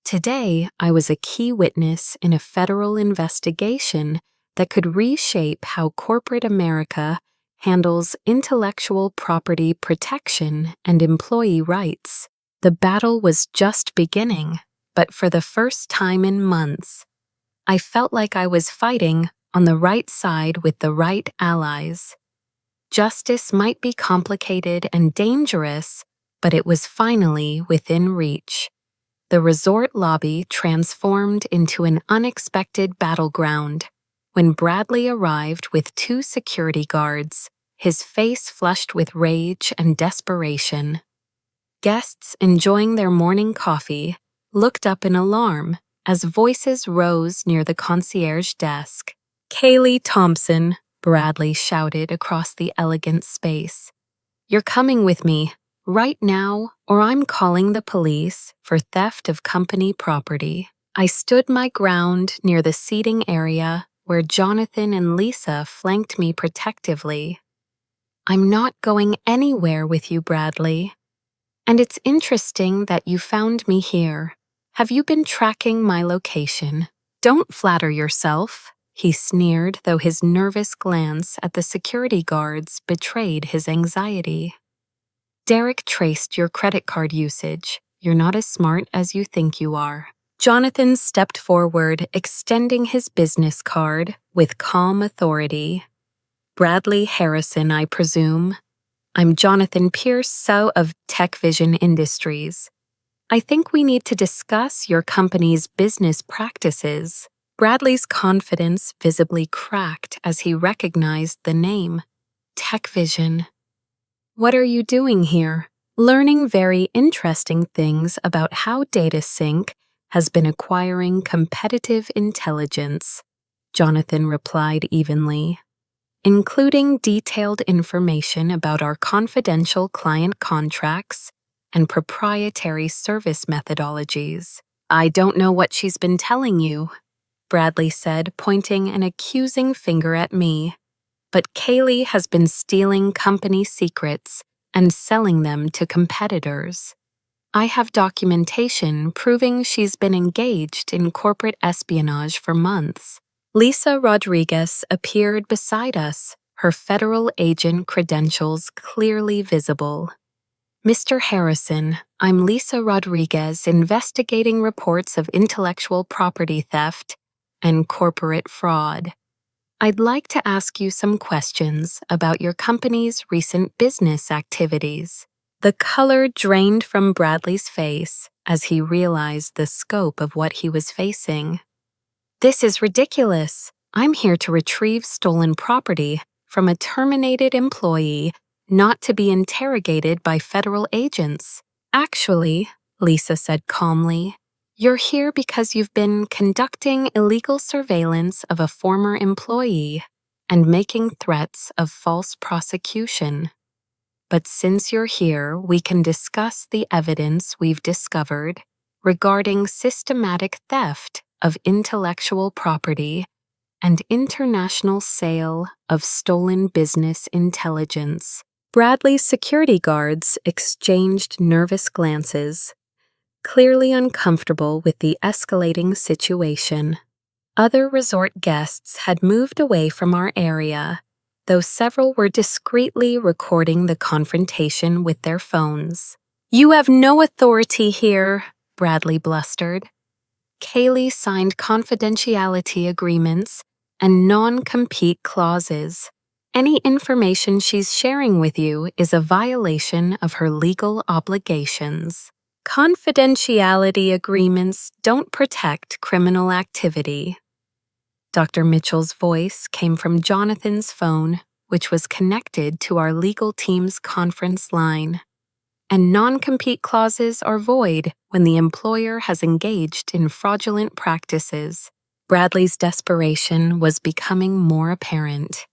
Today, I was a key witness in a federal investigation that could reshape how corporate America handles intellectual property protection and employee rights. The battle was just beginning, but for the first time in months, I felt like I was fighting on the right side with the right allies. Justice might be complicated and dangerous, but it was finally within reach. The resort lobby transformed into an unexpected battleground when Bradley arrived with 2 security guards, his face flushed with rage and desperation. Guests enjoying their morning coffee looked up in alarm as voices rose near the concierge desk. "Kaylee Thompson," Bradley shouted across the elegant space. "You're coming with me, right now, or I'm calling the police for theft of company property." I stood my ground near the seating area where Jonathan and Lisa flanked me protectively. "I'm not going anywhere with you, Bradley. And it's interesting that you found me here. Have you been tracking my location?" "Don't flatter yourself," he sneered, though his nervous glance at the security guards betrayed his anxiety. "Derek traced your credit card usage. You're not as smart as you think you are." Jonathan stepped forward, extending his business card with calm authority. "Bradley Harrison, I presume. I'm Jonathan Pierce, CEO of Tech Vision Industries. I think we need to discuss your company's business practices." Bradley's confidence visibly cracked as he recognized the name. Tech Vision. "What are you doing here?" "Learning very interesting things about how DataSync has been acquiring competitive intelligence," Jonathan replied evenly, "including detailed information about our confidential client contracts and proprietary service methodologies." "I don't know what she's been telling you," Bradley said, pointing an accusing finger at me. "But Kaylee has been stealing company secrets and selling them to competitors. I have documentation proving she's been engaged in corporate espionage for months." Lisa Rodriguez appeared beside us, her federal agent credentials clearly visible. "Mr. Harrison, I'm Lisa Rodriguez, investigating reports of intellectual property theft and corporate fraud. I'd like to ask you some questions about your company's recent business activities." The color drained from Bradley's face as he realized the scope of what he was facing. "This is ridiculous. I'm here to retrieve stolen property from a terminated employee, not to be interrogated by federal agents." "Actually," Lisa said calmly, "you're here because you've been conducting illegal surveillance of a former employee and making threats of false prosecution. But since you're here, we can discuss the evidence we've discovered regarding systematic theft of intellectual property and international sale of stolen business intelligence." Bradley's security guards exchanged nervous glances, clearly uncomfortable with the escalating situation. Other resort guests had moved away from our area, though several were discreetly recording the confrontation with their phones. You have no authority here, Bradley blustered. Kaylee signed confidentiality agreements and non-compete clauses. Any information she's sharing with you is a violation of her legal obligations. Confidentiality agreements don't protect criminal activity. Dr. Mitchell's voice came from Jonathan's phone, which was connected to our legal team's conference line. And non-compete clauses are void when the employer has engaged in fraudulent practices. Bradley's desperation was becoming more apparent.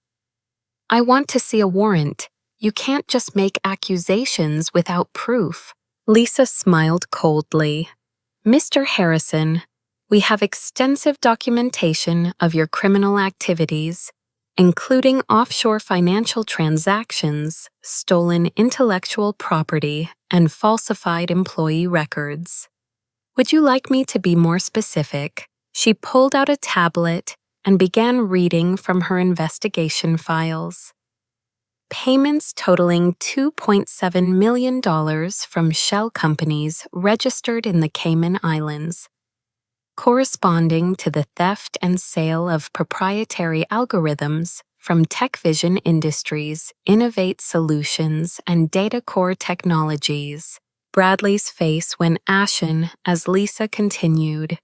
I want to see a warrant. You can't just make accusations without proof. Lisa smiled coldly. Mr. Harrison, we have extensive documentation of your criminal activities, including offshore financial transactions, stolen intellectual property, and falsified employee records. Would you like me to be more specific? She pulled out a tablet and began reading from her investigation files. Payments totaling $2.7 million from shell companies registered in the Cayman Islands, corresponding to the theft and sale of proprietary algorithms from TechVision Industries, Innovate Solutions, and DataCore Technologies. Bradley's face went ashen as Lisa continued.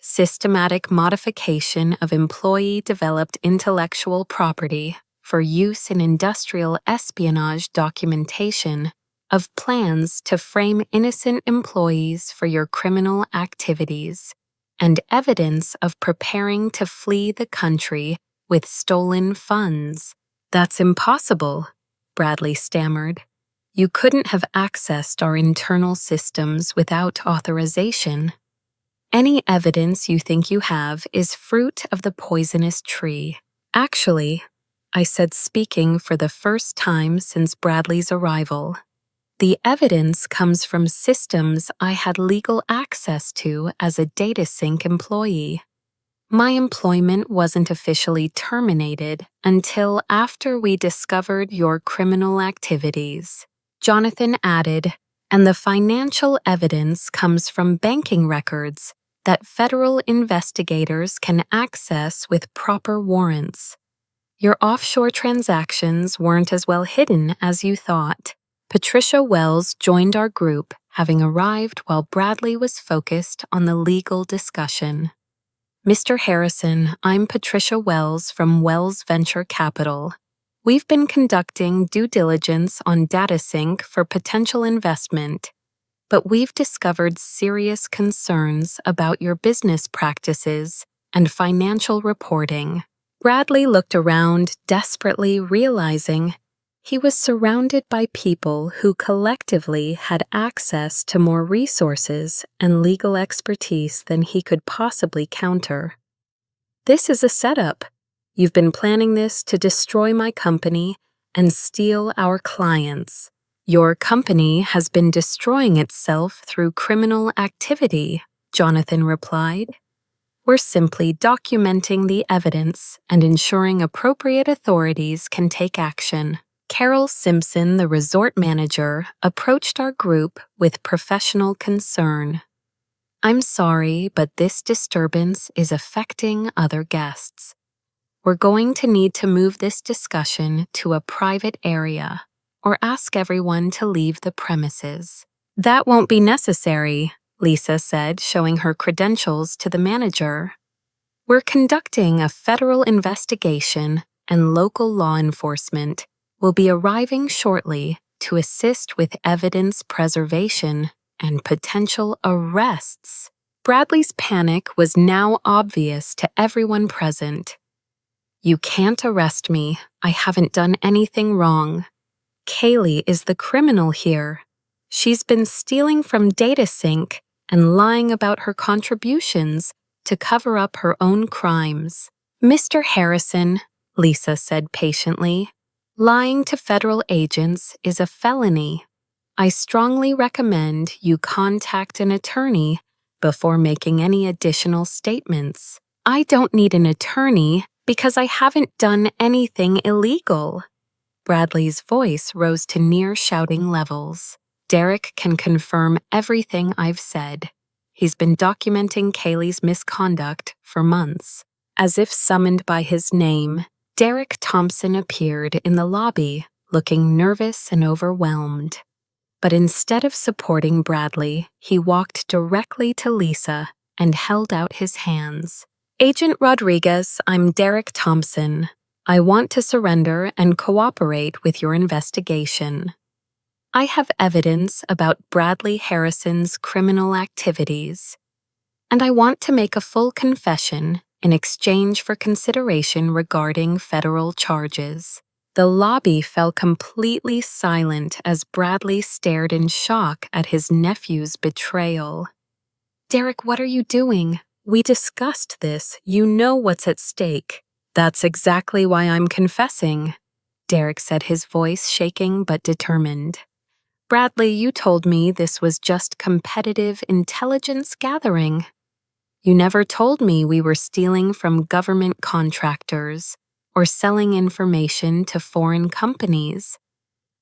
Systematic modification of employee-developed intellectual property for use in industrial espionage documentation of plans to frame innocent employees for your criminal activities, and evidence of preparing to flee the country with stolen funds. That's impossible, Bradley stammered. You couldn't have accessed our internal systems without authorization. Any evidence you think you have is fruit of the poisonous tree. Actually, I said, speaking for the first time since Bradley's arrival, the evidence comes from systems I had legal access to as a DataSync employee. My employment wasn't officially terminated until after we discovered your criminal activities. Jonathan added, and the financial evidence comes from banking records that federal investigators can access with proper warrants. Your offshore transactions weren't as well hidden as you thought. Patricia Wells joined our group, having arrived while Bradley was focused on the legal discussion. Mr. Harrison, I'm Patricia Wells from Wells Venture Capital. We've been conducting due diligence on DataSync for potential investment, but we've discovered serious concerns about your business practices and financial reporting. Bradley looked around, desperately realizing he was surrounded by people who collectively had access to more resources and legal expertise than he could possibly counter. This is a setup. You've been planning this to destroy my company and steal our clients. Your company has been destroying itself through criminal activity, Jonathan replied. We're simply documenting the evidence and ensuring appropriate authorities can take action. Carol Simpson, the resort manager, approached our group with professional concern. I'm sorry, but this disturbance is affecting other guests. We're going to need to move this discussion to a private area or ask everyone to leave the premises. That won't be necessary, Lisa said, showing her credentials to the manager. We're conducting a federal investigation, and local law enforcement will be arriving shortly to assist with evidence preservation and potential arrests. Bradley's panic was now obvious to everyone present. You can't arrest me. I haven't done anything wrong. Kaylee is the criminal here. She's been stealing from DataSync and lying about her contributions to cover up her own crimes. Mr. Harrison, Lisa said patiently, lying to federal agents is a felony. I strongly recommend you contact an attorney before making any additional statements. I don't need an attorney because I haven't done anything illegal. Bradley's voice rose to near shouting levels. Derek can confirm everything I've said. He's been documenting Kaylee's misconduct for months. As if summoned by his name, Derek Thompson appeared in the lobby, looking nervous and overwhelmed. But instead of supporting Bradley, he walked directly to Lisa and held out his hands. "Agent Rodriguez, I'm Derek Thompson. I want to surrender and cooperate with your investigation. I have evidence about Bradley Harrison's criminal activities, and I want to make a full confession in exchange for consideration regarding federal charges." The lobby fell completely silent as Bradley stared in shock at his nephew's betrayal. "Derek, what are you doing? We discussed this. You know what's at stake." "That's exactly why I'm confessing," Derek said, his voice shaking but determined. "Bradley, you told me this was just competitive intelligence gathering. You never told me we were stealing from government contractors or selling information to foreign companies.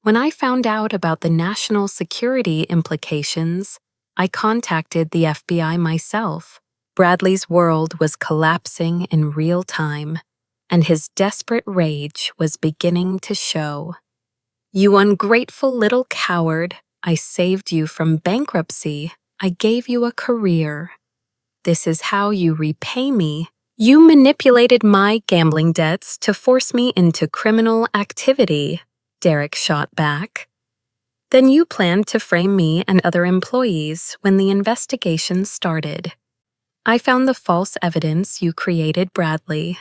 When I found out about the national security implications, I contacted the FBI myself." Bradley's world was collapsing in real time, and his desperate rage was beginning to show. "You ungrateful little coward. I saved you from bankruptcy. I gave you a career. This is how you repay me. You manipulated my gambling debts to force me into criminal activity," Derek shot back. "Then you planned to frame me and other employees when the investigation started. I found the false evidence you created, Bradley.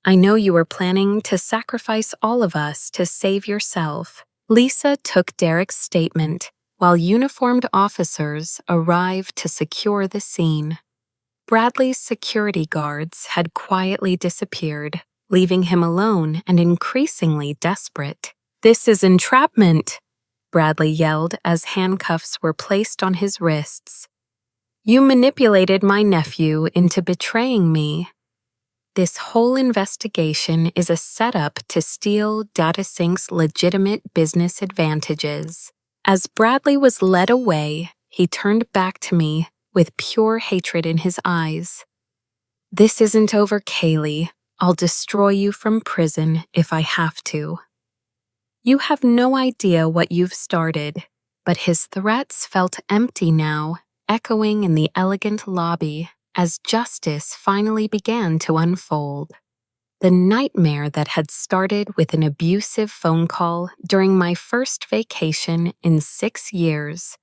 I know you were planning to sacrifice all of us to save yourself." Lisa took Derek's statement while uniformed officers arrived to secure the scene. Bradley's security guards had quietly disappeared, leaving him alone and increasingly desperate. "This is entrapment," Bradley yelled as handcuffs were placed on his wrists. "You manipulated my nephew into betraying me. This whole investigation is a setup to steal DataSync's legitimate business advantages." As Bradley was led away, he turned back to me with pure hatred in his eyes. "This isn't over, Kaylee. I'll destroy you from prison if I have to." You have no idea what you've started, but his threats felt empty now, echoing in the elegant lobby as justice finally began to unfold. The nightmare that had started with an abusive phone call during my first vacation in 6 years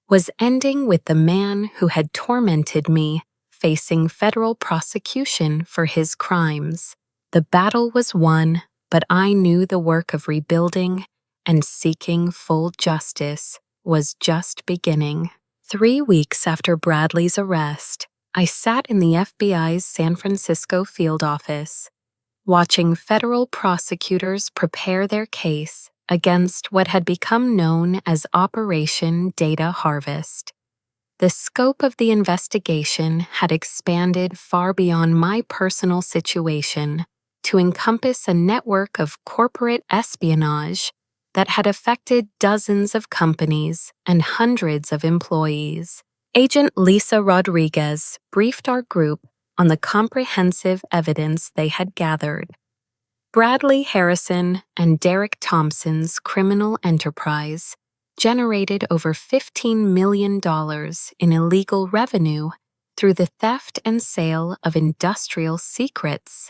was ending with the man who had tormented me facing federal prosecution for his crimes. The battle was won, but I knew the work of rebuilding and seeking full justice was just beginning. 3 weeks after Bradley's arrest, I sat in the FBI's San Francisco field office, watching federal prosecutors prepare their case against what had become known as Operation Data Harvest. The scope of the investigation had expanded far beyond my personal situation to encompass a network of corporate espionage that had affected dozens of companies and hundreds of employees. Agent Lisa Rodriguez briefed our group on the comprehensive evidence they had gathered. Bradley Harrison and Derek Thompson's criminal enterprise generated over $15 million in illegal revenue through the theft and sale of industrial secrets.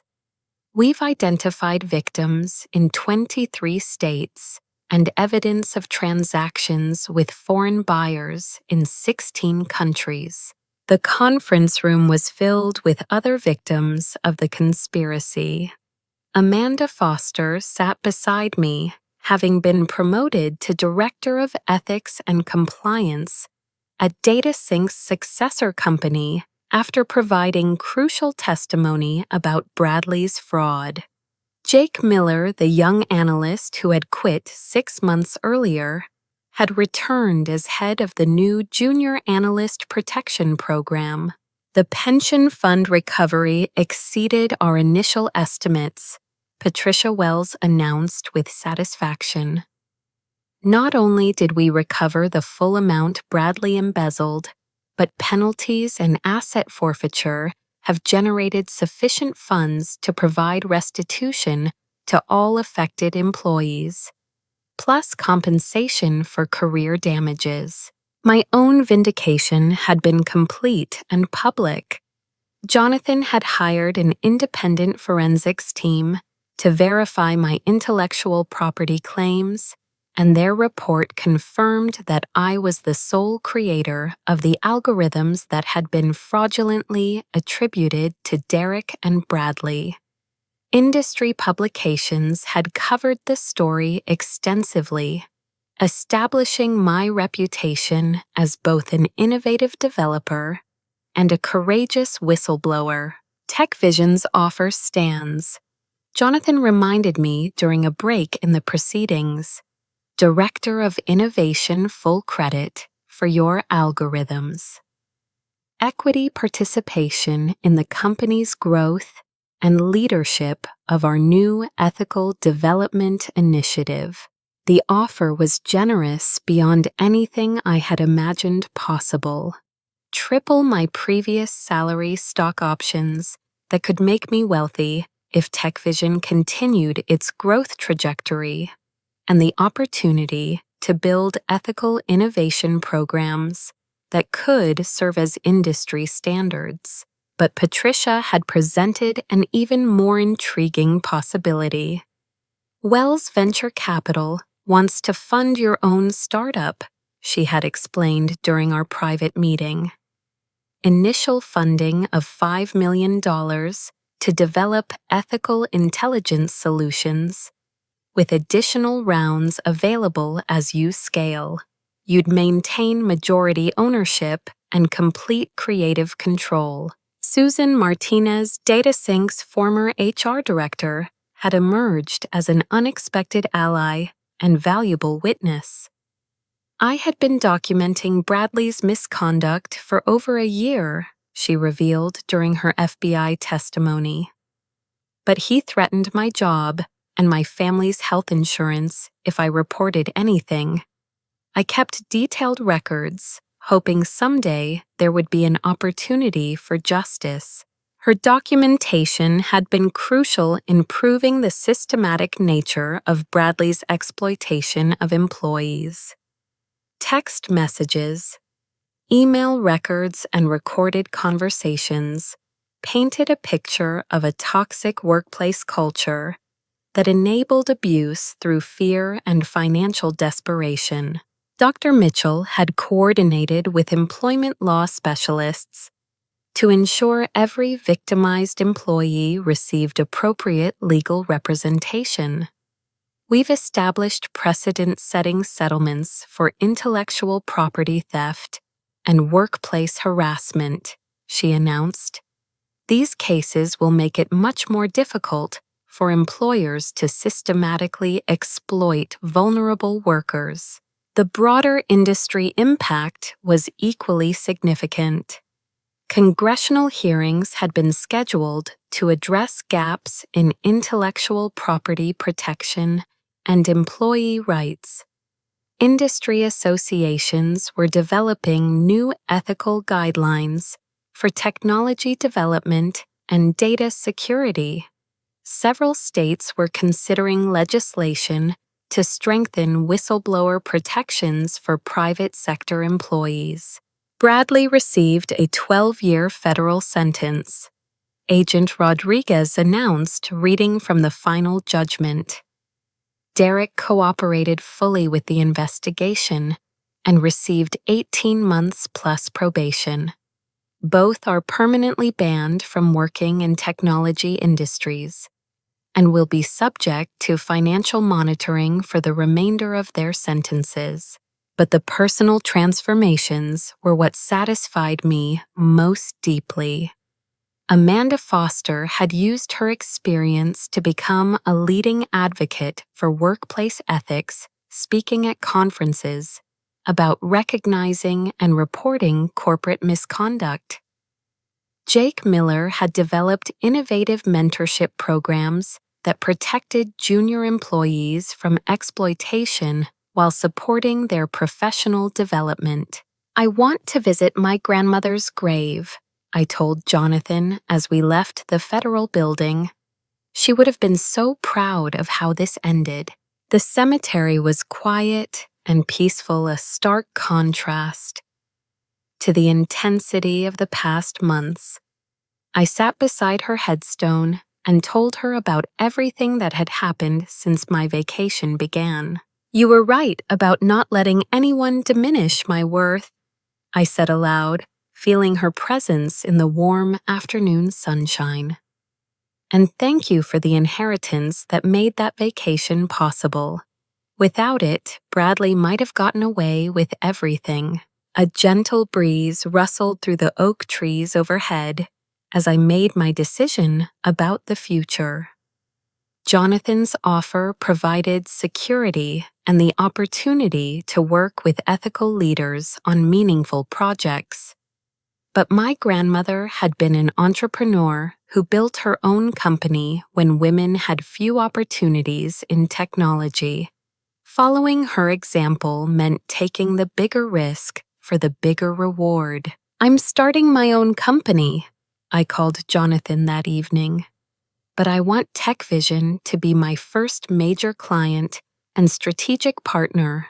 We've identified victims in 23 states and evidence of transactions with foreign buyers in 16 countries. The conference room was filled with other victims of the conspiracy. Amanda Foster sat beside me, having been promoted to Director of Ethics and Compliance at DataSync's successor company after providing crucial testimony about Bradley's fraud. Jake Miller, the young analyst who had quit 6 months earlier, had returned as head of the new Junior Analyst Protection Program. The pension fund recovery exceeded our initial estimates, Patricia Wells announced with satisfaction. Not only did we recover the full amount Bradley embezzled, but penalties and asset forfeiture have generated sufficient funds to provide restitution to all affected employees, plus compensation for career damages. My own vindication had been complete and public. Jonathan had hired an independent forensics team to verify my intellectual property claims, and their report confirmed that I was the sole creator of the algorithms that had been fraudulently attributed to Derek and Bradley. Industry publications had covered the story extensively, establishing my reputation as both an innovative developer and a courageous whistleblower. TechVision's offer stands. Jonathan reminded me during a break in the proceedings. Director of Innovation full credit for your algorithms. Equity participation in the company's growth and leadership of our new ethical development initiative. The offer was generous beyond anything I had imagined possible. Triple my previous salary stock options that could make me wealthy if TechVision continued its growth trajectory, and the opportunity to build ethical innovation programs that could serve as industry standards. But Patricia had presented an even more intriguing possibility. Wells Venture Capital wants to fund your own startup, she had explained during our private meeting. Initial funding of $5 million to develop ethical intelligence solutions, with additional rounds available as you scale. You'd maintain majority ownership and complete creative control. Susan Martinez, DataSync's former HR director, had emerged as an unexpected ally and valuable witness. I had been documenting Bradley's misconduct for over a year, she revealed during her FBI testimony. But he threatened my job and my family's health insurance if I reported anything. I kept detailed records, hoping someday there would be an opportunity for justice. Her documentation had been crucial in proving the systematic nature of Bradley's exploitation of employees. Text messages, email records, and recorded conversations painted a picture of a toxic workplace culture that enabled abuse through fear and financial desperation. Dr. Mitchell had coordinated with employment law specialists to ensure every victimized employee received appropriate legal representation. We've established precedent-setting settlements for intellectual property theft and workplace harassment, she announced. These cases will make it much more difficult for employers to systematically exploit vulnerable workers. The broader industry impact was equally significant. Congressional hearings had been scheduled to address gaps in intellectual property protection and employee rights. Industry associations were developing new ethical guidelines for technology development and data security. Several states were considering legislation to strengthen whistleblower protections for private sector employees. Bradley received a 12-year federal sentence. Agent Rodriguez announced, reading from the final judgment. Derek cooperated fully with the investigation and received 18 months plus probation. Both are permanently banned from working in technology industries and will be subject to financial monitoring for the remainder of their sentences. But the personal transformations were what satisfied me most deeply. Amanda Foster had used her experience to become a leading advocate for workplace ethics, speaking at conferences about recognizing and reporting corporate misconduct. Jake Miller had developed innovative mentorship programs that protected junior employees from exploitation while supporting their professional development. "I want to visit my grandmother's grave," I told Jonathan as we left the federal building. She would have been so proud of how this ended. The cemetery was quiet and peaceful, a stark contrast to the intensity of the past months. I sat beside her headstone and told her about everything that had happened since my vacation began. "You were right about not letting anyone diminish my worth," I said aloud, feeling her presence in the warm afternoon sunshine. "And thank you for the inheritance that made that vacation possible. Without it, Bradley might have gotten away with everything." A gentle breeze rustled through the oak trees overhead as I made my decision about the future. Jonathan's offer provided security and the opportunity to work with ethical leaders on meaningful projects. But my grandmother had been an entrepreneur who built her own company when women had few opportunities in technology. Following her example meant taking the bigger risk for the bigger reward. "I'm starting my own company," I called Jonathan that evening. "But I want TechVision to be my first major client and strategic partner.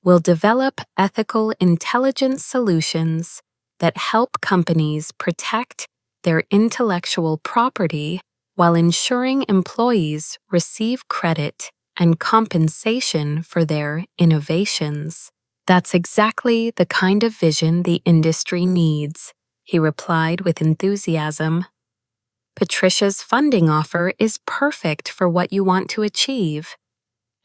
We'll develop ethical intelligence solutions that help companies protect their intellectual property while ensuring employees receive credit and compensation for their innovations." "That's exactly the kind of vision the industry needs," he replied with enthusiasm. "Patricia's funding offer is perfect for what you want to achieve,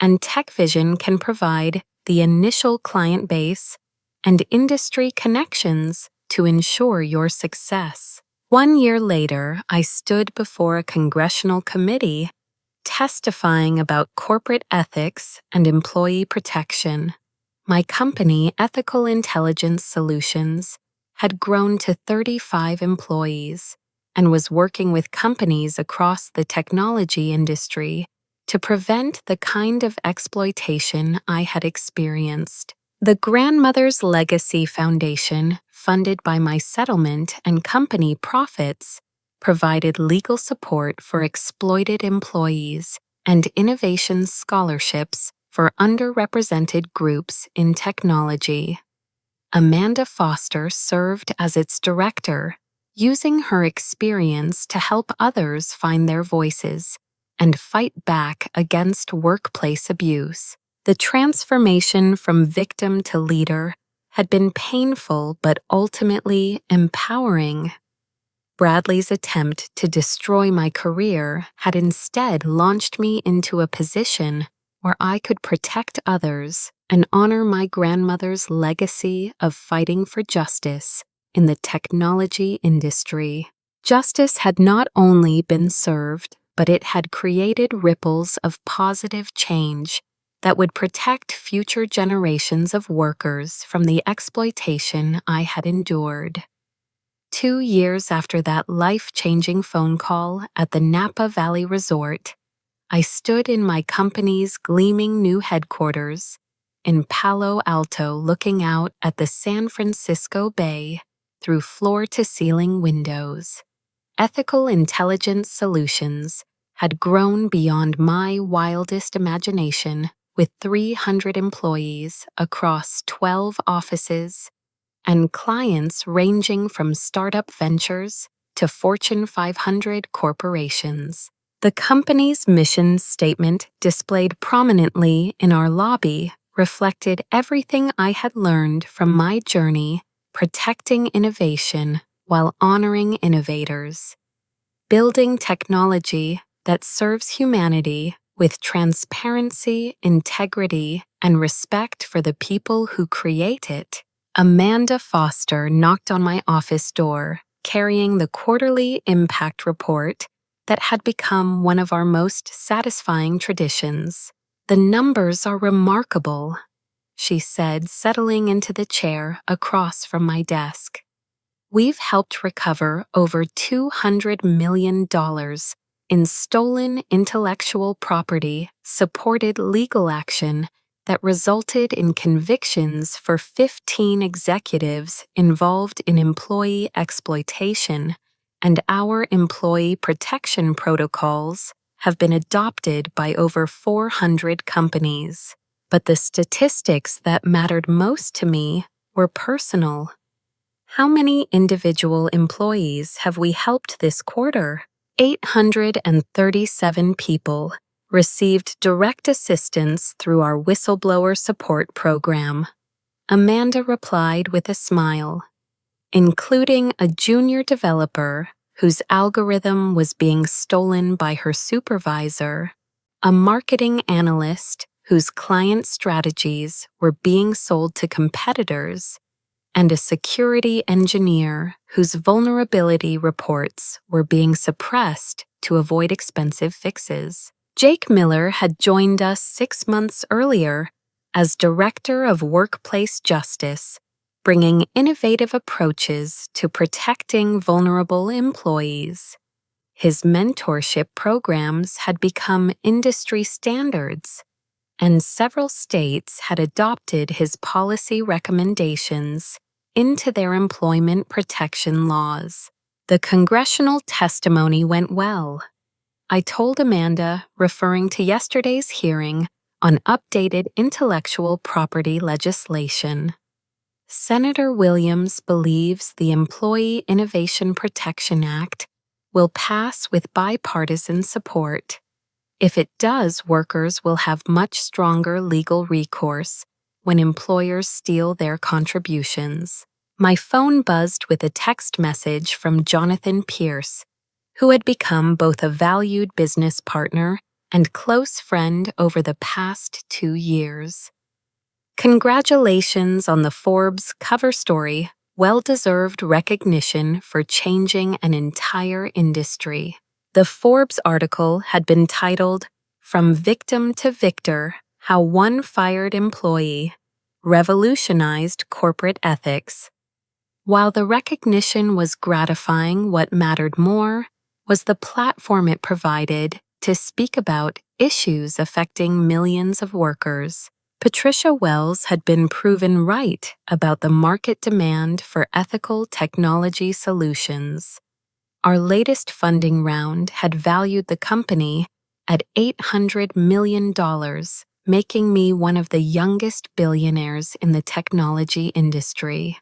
and TechVision can provide the initial client base and industry connections to ensure your success." 1 year later, I stood before a congressional committee testifying about corporate ethics and employee protection. My company, Ethical Intelligence Solutions, had grown to 35 employees and was working with companies across the technology industry to prevent the kind of exploitation I had experienced. The Grandmother's Legacy Foundation, funded by my settlement and company profits, provided legal support for exploited employees and innovation scholarships for underrepresented groups in technology. Amanda Foster served as its director, using her experience to help others find their voices and fight back against workplace abuse. The transformation from victim to leader had been painful but ultimately empowering. Bradley's attempt to destroy my career had instead launched me into a position where I could protect others and honor my grandmother's legacy of fighting for justice in the technology industry. Justice had not only been served, but it had created ripples of positive change that would protect future generations of workers from the exploitation I had endured. 2 years after that life-changing phone call at the Napa Valley Resort, I stood in my company's gleaming new headquarters in Palo Alto looking out at the San Francisco Bay through floor-to-ceiling windows. Ethical Intelligence Solutions had grown beyond my wildest imagination with 300 employees across 12 offices and clients ranging from startup ventures to Fortune 500 corporations. The company's mission statement, displayed prominently in our lobby, reflected everything I had learned from my journey protecting innovation while honoring innovators. Building technology that serves humanity with transparency, integrity, and respect for the people who create it. Amanda Foster knocked on my office door, carrying the quarterly impact report that had become one of our most satisfying traditions. "The numbers are remarkable," she said, settling into the chair across from my desk. "We've helped recover over $200 million in stolen intellectual property, supported legal action, that resulted in convictions for 15 executives involved in employee exploitation, and our employee protection protocols have been adopted by over 400 companies. But the statistics that mattered most to me were personal. How many individual employees have we helped this quarter? 837 people received direct assistance through our whistleblower support program. Amanda replied with a smile, including a junior developer whose algorithm was being stolen by her supervisor, a marketing analyst whose client strategies were being sold to competitors, and a security engineer whose vulnerability reports were being suppressed to avoid expensive fixes. Jake Miller had joined us 6 months earlier as Director of Workplace Justice, bringing innovative approaches to protecting vulnerable employees. His mentorship programs had become industry standards, and several states had adopted his policy recommendations into their employment protection laws. The congressional testimony went well. I told Amanda, referring to yesterday's hearing on updated intellectual property legislation. Senator Williams believes the Employee Innovation Protection Act will pass with bipartisan support. If it does, workers will have much stronger legal recourse when employers steal their contributions. My phone buzzed with a text message from Jonathan Pierce, who had become both a valued business partner and close friend over the past 2 years. Congratulations on the Forbes cover story, well-deserved recognition for changing an entire industry. The Forbes article had been titled, "From Victim to Victor: How One Fired Employee Revolutionized Corporate Ethics." While the recognition was gratifying, what mattered more was the platform it provided to speak about issues affecting millions of workers. Patricia Wells had been proven right about the market demand for ethical technology solutions. Our latest funding round had valued the company at $800 million, making me one of the youngest billionaires in the technology industry.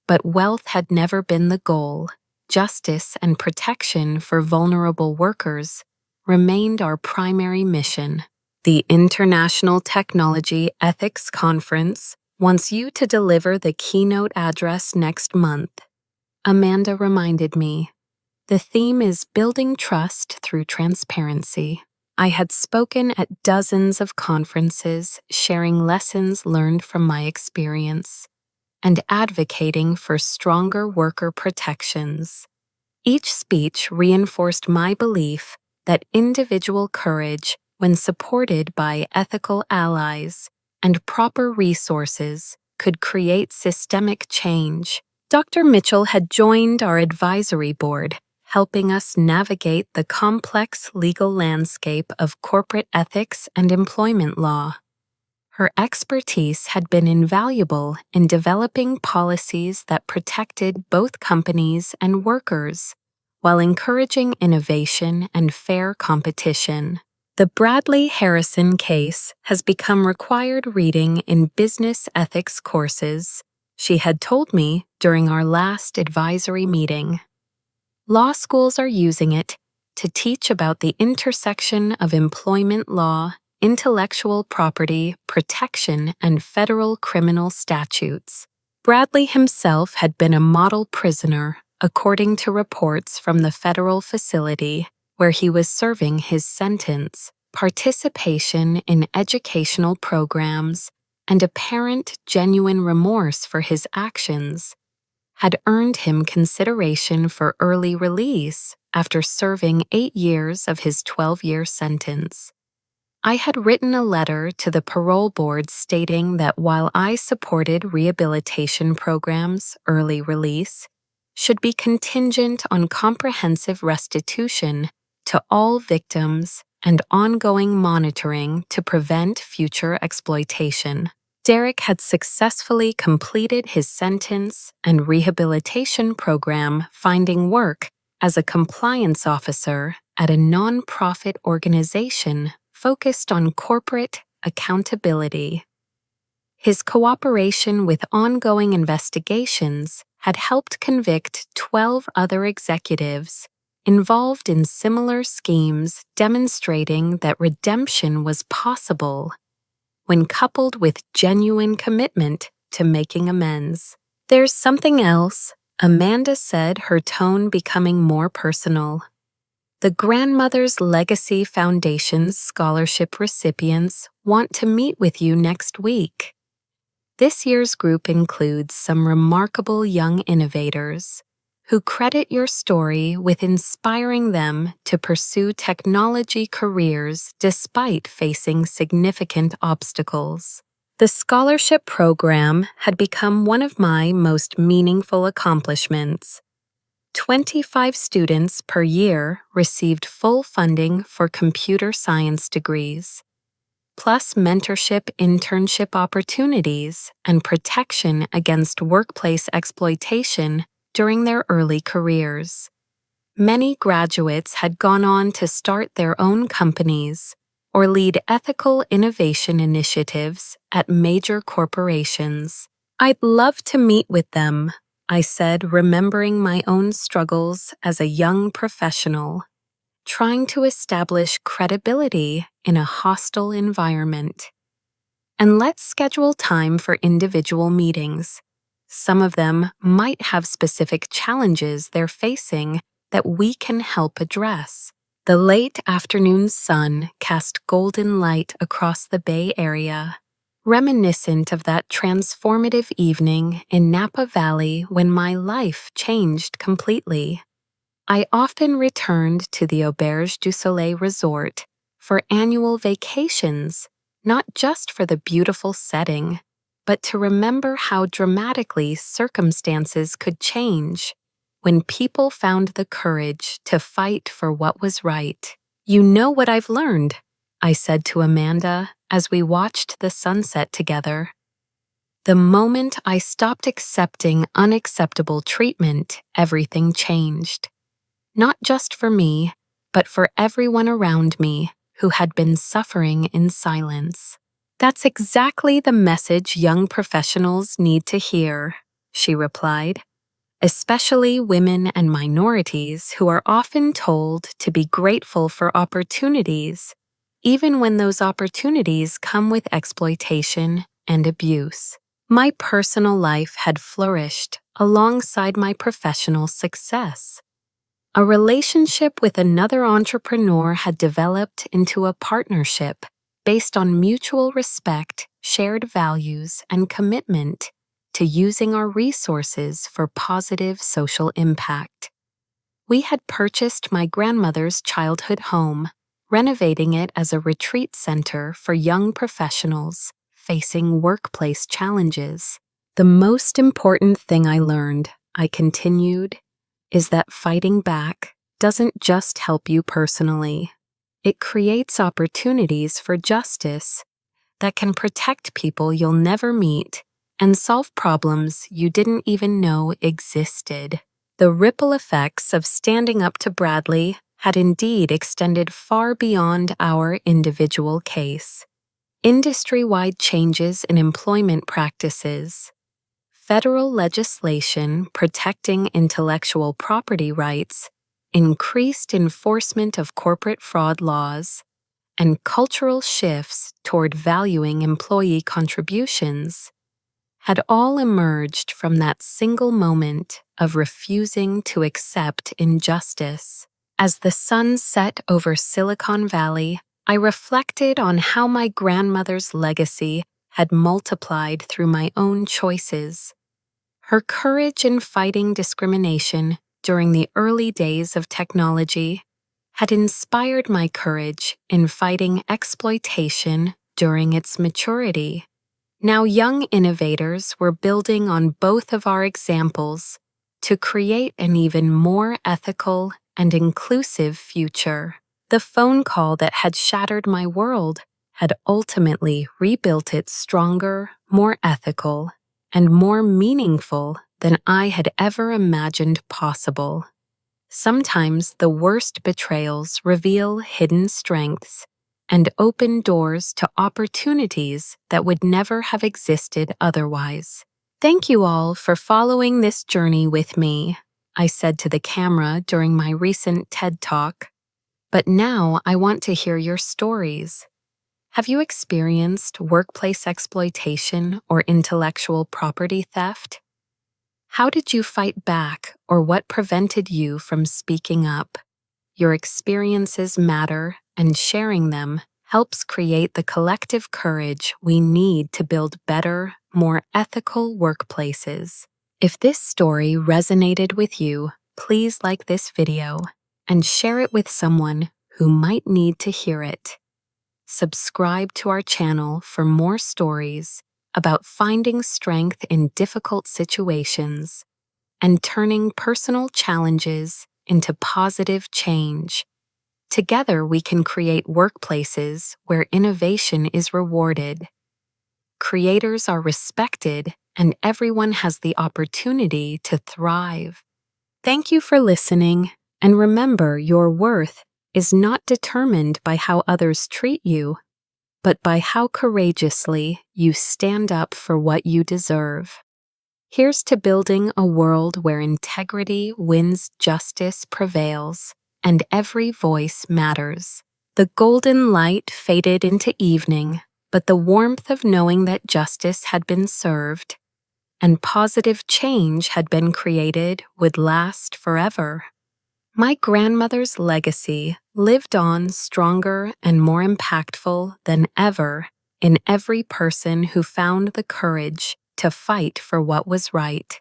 But wealth had never been the goal. Justice and protection for vulnerable workers remained our primary mission. The International Technology Ethics Conference wants you to deliver the keynote address next month. Amanda reminded me. The theme is building trust through transparency. I had spoken at dozens of conferences, sharing lessons learned from my experience and advocating for stronger worker protections. Each speech reinforced my belief that individual courage, when supported by ethical allies and proper resources, could create systemic change. Dr. Mitchell had joined our advisory board, helping us navigate the complex legal landscape of corporate ethics and employment law. Her expertise had been invaluable in developing policies that protected both companies and workers, while encouraging innovation and fair competition. The Bradley Harrison case has become required reading in business ethics courses, she had told me during our last advisory meeting. Law schools are using it to teach about the intersection of employment law, intellectual property, protection, and federal criminal statutes. Bradley himself had been a model prisoner, according to reports from the federal facility where he was serving his sentence. Participation in educational programs and apparent genuine remorse for his actions had earned him consideration for early release after serving 8 years of his 12-year sentence. I had written a letter to the parole board stating that while I supported rehabilitation programs, early release should be contingent on comprehensive restitution to all victims and ongoing monitoring to prevent future exploitation. Derek had successfully completed his sentence and rehabilitation program, finding work as a compliance officer at a nonprofit organization focused on corporate accountability. His cooperation with ongoing investigations had helped convict 12 other executives involved in similar schemes, demonstrating that redemption was possible when coupled with genuine commitment to making amends. There's something else, Amanda said, her tone becoming more personal. The Grandmother's Legacy Foundation's scholarship recipients want to meet with you next week. This year's group includes some remarkable young innovators who credit your story with inspiring them to pursue technology careers despite facing significant obstacles. The scholarship program had become one of my most meaningful accomplishments. 25 students per year received full funding for computer science degrees, plus mentorship, internship opportunities, and protection against workplace exploitation during their early careers. Many graduates had gone on to start their own companies or lead ethical innovation initiatives at major corporations. I'd love to meet with them, I said, remembering my own struggles as a young professional, trying to establish credibility in a hostile environment. And let's schedule time for individual meetings. Some of them might have specific challenges they're facing that we can help address. The late afternoon sun cast golden light across the Bay Area, reminiscent of that transformative evening in Napa Valley when my life changed completely. I often returned to the Auberge du Soleil resort for annual vacations, not just for the beautiful setting, but to remember how dramatically circumstances could change when people found the courage to fight for what was right. You know what I've learned, I said to Amanda as we watched the sunset together. The moment I stopped accepting unacceptable treatment, everything changed. Not just for me, but for everyone around me who had been suffering in silence. That's exactly the message young professionals need to hear, she replied, especially women and minorities who are often told to be grateful for opportunities, even when those opportunities come with exploitation and abuse. My personal life had flourished alongside my professional success. A relationship with another entrepreneur had developed into a partnership based on mutual respect, shared values, and commitment to using our resources for positive social impact. We had purchased my grandmother's childhood home, renovating it as a retreat center for young professionals facing workplace challenges. The most important thing I learned, I continued, is that fighting back doesn't just help you personally. It creates opportunities for justice that can protect people you'll never meet and solve problems you didn't even know existed. The ripple effects of standing up to Bradley had indeed extended far beyond our individual case. Industry-wide changes in employment practices, federal legislation protecting intellectual property rights, increased enforcement of corporate fraud laws, and cultural shifts toward valuing employee contributions had all emerged from that single moment of refusing to accept injustice. As the sun set over Silicon Valley, I reflected on how my grandmother's legacy had multiplied through my own choices. Her courage in fighting discrimination during the early days of technology had inspired my courage in fighting exploitation during its maturity. Now young innovators were building on both of our examples to create an even more ethical and inclusive future. The phone call that had shattered my world had ultimately rebuilt it stronger, more ethical, and more meaningful than I had ever imagined possible. Sometimes the worst betrayals reveal hidden strengths and open doors to opportunities that would never have existed otherwise. Thank you all for following this journey with me, I said to the camera during my recent TED Talk. But now I want to hear your stories. Have you experienced workplace exploitation or intellectual property theft? How did you fight back, or what prevented you from speaking up? Your experiences matter, and sharing them helps create the collective courage we need to build better, more ethical workplaces. If this story resonated with you, please like this video and share it with someone who might need to hear it. Subscribe to our channel for more stories about finding strength in difficult situations and turning personal challenges into positive change. Together, we can create workplaces where innovation is rewarded, creators are respected, and everyone has the opportunity to thrive. Thank you for listening, and remember, your worth is not determined by how others treat you, but by how courageously you stand up for what you deserve. Here's to building a world where integrity wins, justice prevails, and every voice matters. The golden light faded into evening, but the warmth of knowing that justice had been served and positive change had been created would last forever. My grandmother's legacy lived on stronger and more impactful than ever in every person who found the courage to fight for what was right.